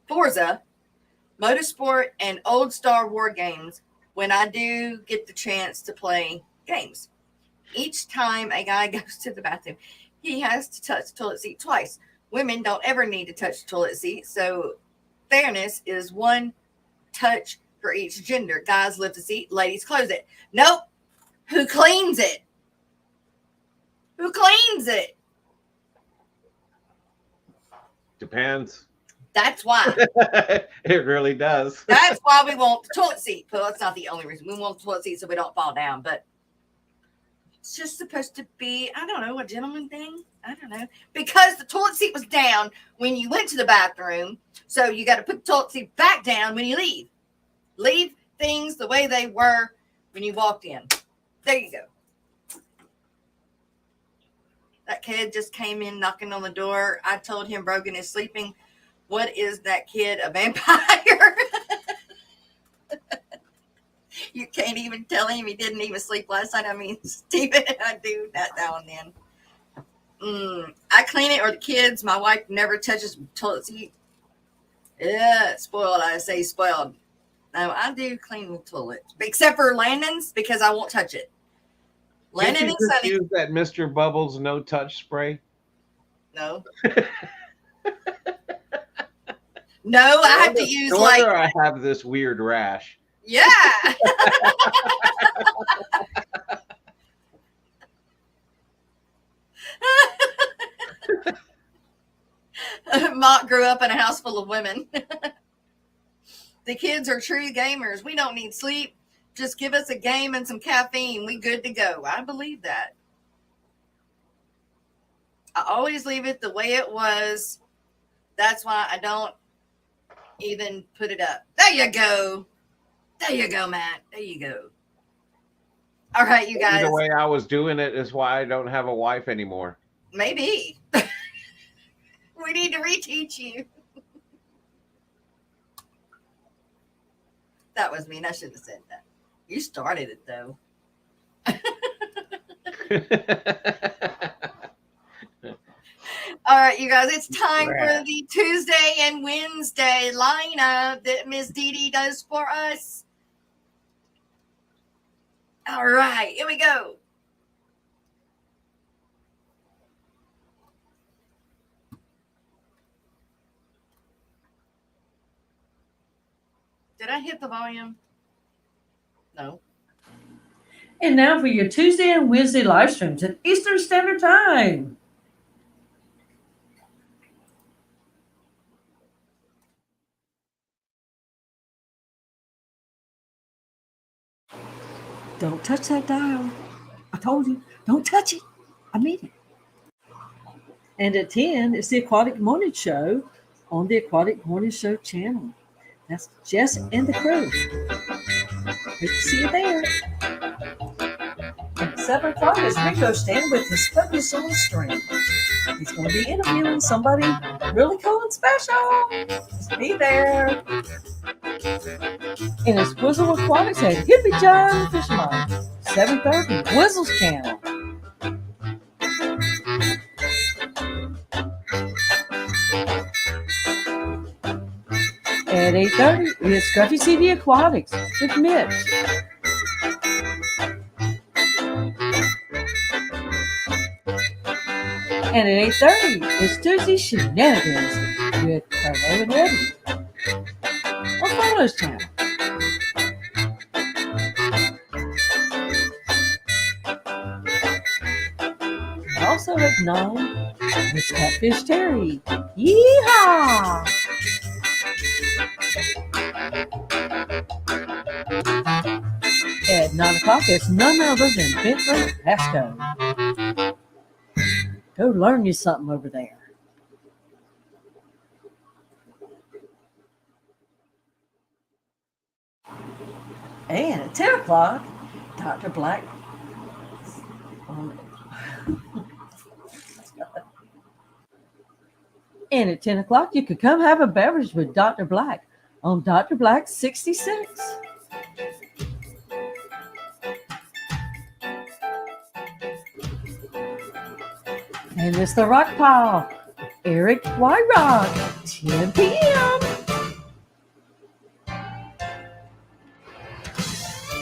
Forza, Motorsport, and old Star War games when I do get the chance to play games. Each time a guy goes to the bathroom, he has to touch the toilet seat twice. Women don't ever need to touch the toilet seat, so fairness is one touch for each gender. Guys lift the seat, ladies close it. Nope. Who cleans it? Who cleans it? Depends. That's why. It really does. That's why we want the toilet seat. Well, that's not the only reason. We want the toilet seat so we don't fall down, but it's just supposed to be, I don't know, a gentleman thing. I don't know. Because the toilet seat was down when you went to the bathroom, so you got to put the toilet seat back down when you leave. Leave things the way they were when you walked in. There you go. That kid just came in knocking on the door. I told him Brogan is sleeping. What is that kid, a vampire? You can't even tell him he didn't even sleep last night. I mean, Stephen and I do that now and then. I clean it, or the kids. My wife never touches toilet seat. Yeah, spoiled. I say spoiled. No, I do clean the toilet, except for Landon's because I won't touch it. Can't Landon you and just Sunny. use that Mr. Bubbles no touch spray? No. No, I have to use No like. wonder I have this weird rash. Yeah. Mott grew up in a house full of women. The kids are true gamers. We don't need sleep. Just give us a game and some caffeine. We good to go. I believe that. I always leave it the way it was. That's why I don't even put it up. There you go. There you go, Matt. There you go. All right, you guys. The way I was doing it is why I don't have a wife anymore. Maybe. We need to reteach you. That was mean. I shouldn't have said that. You started it, though. All right, you guys. It's time for the Tuesday and Wednesday lineup that Miss Dee Dee does for us. All right, here we go. Did I hit the volume? No. And now for your Tuesday and Wednesday live streams at Eastern Standard Time. Don't touch that dial. I told you, don't touch it. I mean it. And at 10 is the Aquatic Morning Show on the Aquatic Morning Show channel. That's Jess and the crew. Great to see you there. At 7 o'clock is Rico Stan with his focus on the stream. He's going to be interviewing somebody really cool and special. Just be there. And it's Whizzle Aquatics at Hippie John Fisherman, 7:30, Whizzle's channel. At 8:30, it's Scruffy CD Aquatics with Mitch. And at 8:30, it's Tuesday Shenanigans with Carlo and Eddie on Carlo's channel. And also at 9, it's Catfish Terry. Yeehaw! At 9 o'clock, it's none other than Bentley Pasco. Go learn you something over there. And at 10 o'clock, Dr. Black. And at 10 o'clock, you could come have a beverage with Dr. Black on Dr. Black 66. And it's the Rock Pile, Eric White Rock, 10 p.m.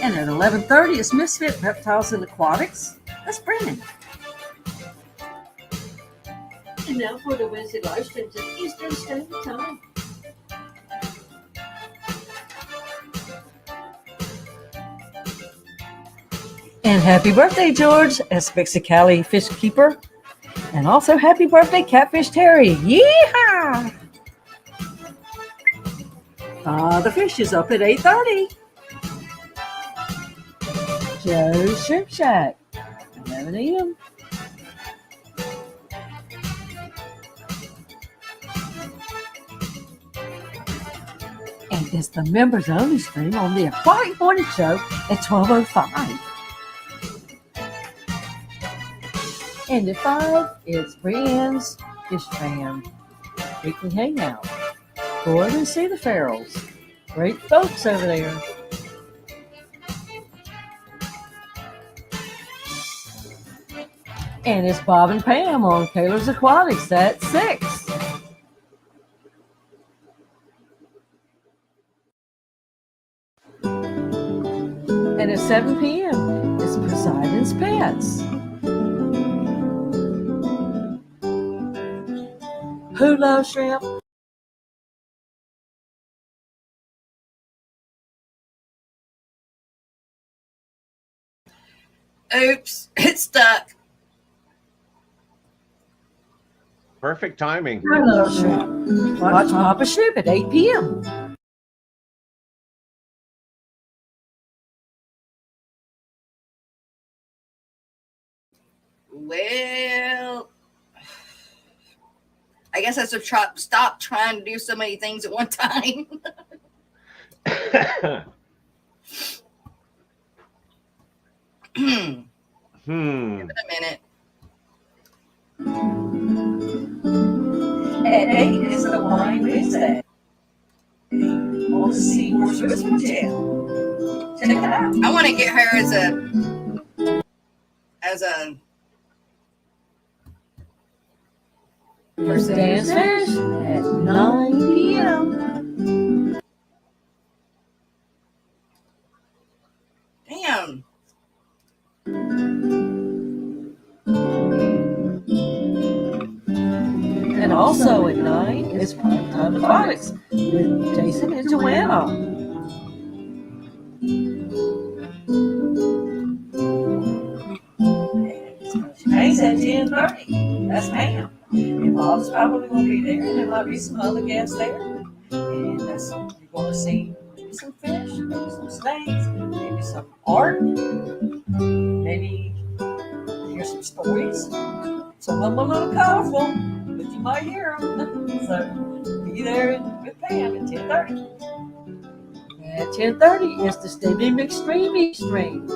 And at 11:30, it's Misfit Reptiles and Aquatics. That's Brennan. And now for the Wednesday live streams at Eastern Standard Time. And happy birthday, George, as Mexicali Fish Keeper. And also happy birthday, Catfish Terry. Yeehaw! The fish is up at 8:30. Joe's Shrimp Shack, 11 a.m. And it's the members only stream on the Aquatic Morning Show at 12:05. And at 5, it's Brienne's Fish Fam Weekly Hangout. Go over and see the Farrells. Great folks over there. And it's Bob and Pam on Taylor's Aquatics at 6. And at 7 p.m., it's Poseidon's Pets. Who loves shrimp? Oops, it's stuck. Perfect timing. I love shrimp. Watch Papa Shrimp at 8 p.m. Well, I guess I should stop trying to do so many things at one time. Give it a minute. At 8 is the Wine Wednesday on the Seaworth Whisper Channel. Check it out. I want to get her as a person. Dance Fish at 9 p.m. Damn. And also at 9 is Primetime Aquatics with Jason and Joanna. is probably going to be there, and there might be some other guests there. And you're going to see maybe some fish, maybe some snakes, maybe some art, maybe hear some stories. Some of them a little colorful, but you might hear them. So be there with Pam at 10:30. At 10:30 is the Stevie McStreamy stream.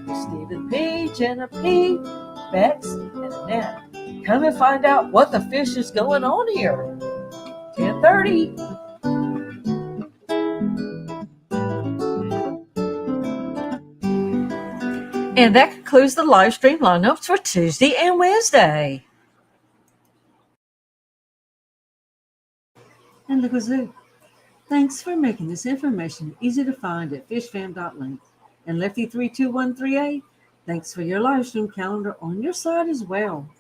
Stephen P, Jenna P, Bex, and Annette. Come and find out what the fish is going on here. 10:30. And that concludes the live stream lineups for Tuesday and Wednesday. And look what's there. Thanks for making this information easy to find at fishfam.link. And Lefty32138, thanks for your live stream calendar on your side as well.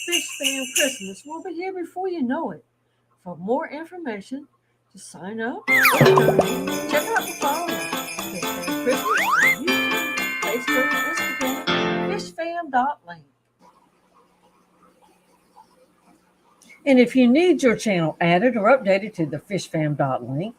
Fish Fam Christmas will be here before you know it. For more information, to sign up, check out the following: Fish Fam Christmas on YouTube, Facebook, Instagram, fishfam.link. And if you need your channel added or updated to the fishfam.link,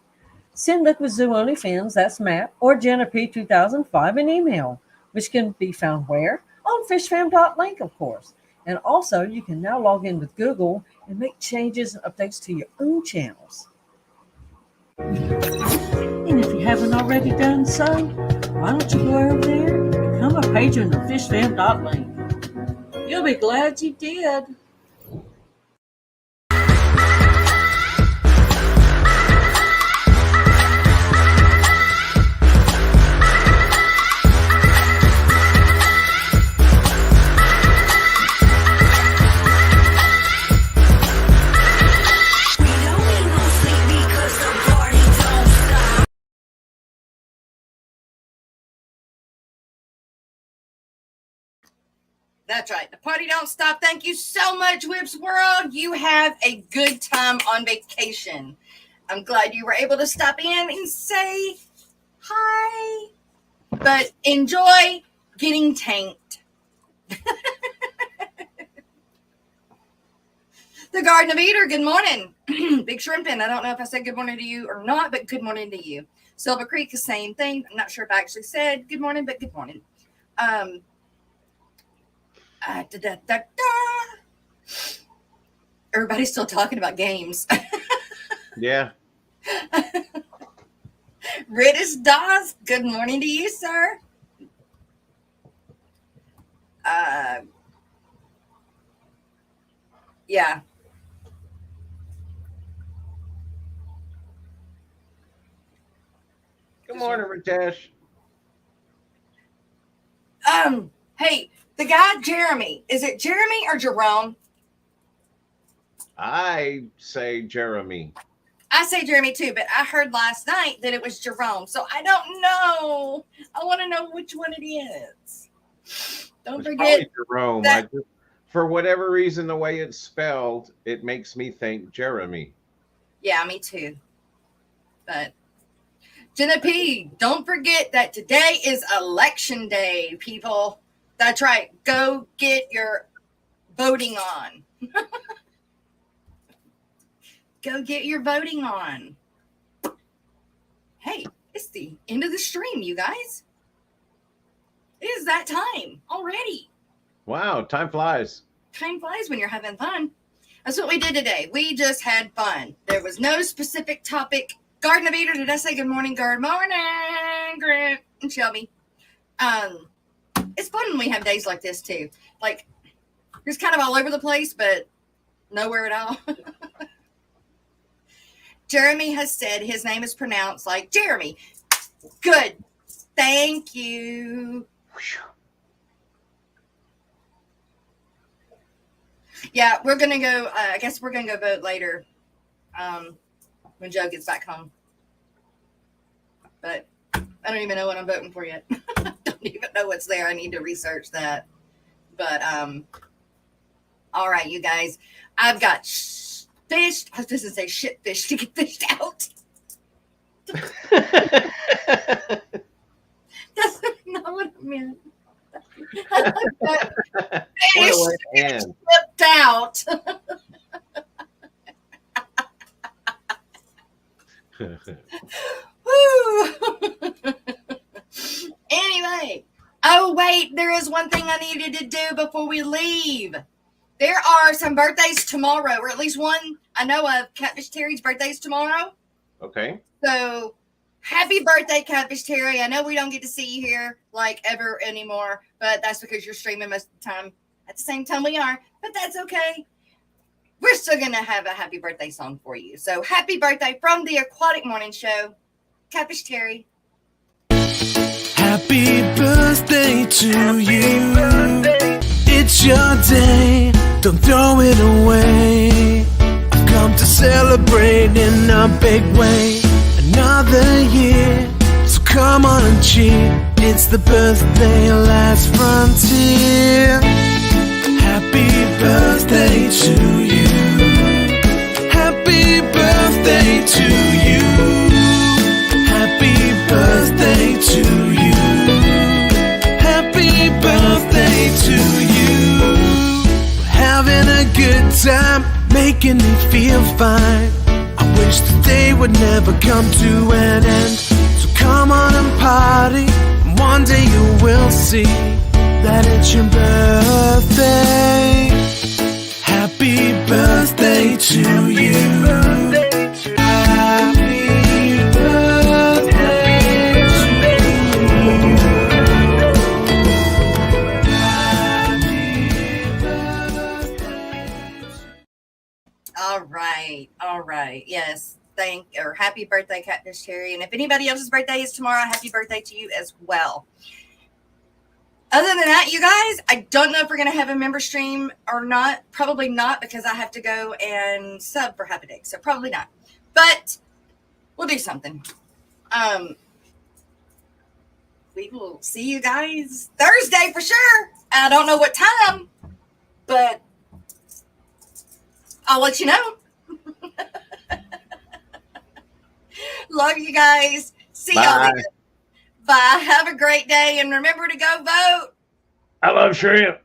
send Liquid Zoo OnlyFans, that's Matt, or Jenna P 2005 an email, which can be found where? On fishfam.link, of course. And also, you can now log in with Google and make changes and updates to your own channels. And if you haven't already done so, why don't you go over there and become a patron of fishfam.link. You'll be glad you did. That's right. The party don't stop. Thank you so much, Whips World. You have a good time on vacation. I'm glad you were able to stop in and say hi. But enjoy getting tanked. The Garden of Eater, good morning. Big Shrimpin'. I don't know if I said good morning to you or not, but good morning to you. Silver Creek, the same thing. I'm not sure if I actually said good morning, but good morning. Everybody's still talking about games. Yeah. Riddis Dawes, good morning to you, sir. Yeah. Good morning, Ritesh. Hey, the guy Jeremy, is it Jeremy or Jerome? I say Jeremy. I say Jeremy too, but I heard last night that it was Jerome, so I don't know. I want to know which one it is. Don't It's forget Jerome. that- For whatever reason, the way it's spelled, it makes me think Jeremy. Yeah, me too. But Jenna P, don't forget that today is election day, people. That's right. Go get your voting on. Go get your voting on. Hey, it's the end of the stream, you guys. It is that time already. Wow, time flies. Time flies when you're having fun. That's what we did today. We just had fun. There was no specific topic. Garden of Eater, did I say good morning? Good morning, Grant and Shelby. It's fun when we have days like this too. Like, it's kind of all over the place, but nowhere at all. Jeremy has said his name is pronounced like Jeremy. Good. Thank you. Yeah, we're going to go. I guess we're going to go vote later when Joe gets back home. But I don't even know what I'm voting for yet. I don't even know what's there. I need to research that. But all right, you guys. I've got fish. I was just going to say shit fish to get fished out. That's not what I meant. What a way to end. Flipped out. Woo. Anyway, oh wait, there is one thing I needed to do before we leave. There are some birthdays tomorrow, or at least one I know of. Catfish Terry's birthday is tomorrow. Okay. So happy birthday, Catfish Terry. I know we don't get to see you here like ever anymore, but that's because you're streaming most of the time at the same time we are, but that's okay. We're still going to have a happy birthday song for you. So happy birthday from the Aquatic Morning Show, Catfish Terry. Happy birthday to you. It's your day, don't throw it away. I've come to celebrate in a big way. Another year, so come on and cheer. It's the birthday last frontier. Happy birthday to you. Happy birthday to you. Happy birthday to you. Happy birthday to you. We're having a good time, making me feel fine. I wish the day would never come to an end. So come on and party, and one day you will see that it's your birthday. Happy birthday to you. Happy birthday to you. All right. Yes. Happy birthday, Catfish Terry. And if anybody else's birthday is tomorrow, happy birthday to you as well. Other than that, you guys, I don't know if we're going to have a member stream or not. Probably not, because I have to go and sub for half a day. So probably not. But we'll do something. We will see you guys Thursday for sure. I don't know what time, but I'll let you know. Love you guys. See y'all later. Bye. Have a great day. And remember to go vote. I love shrimp.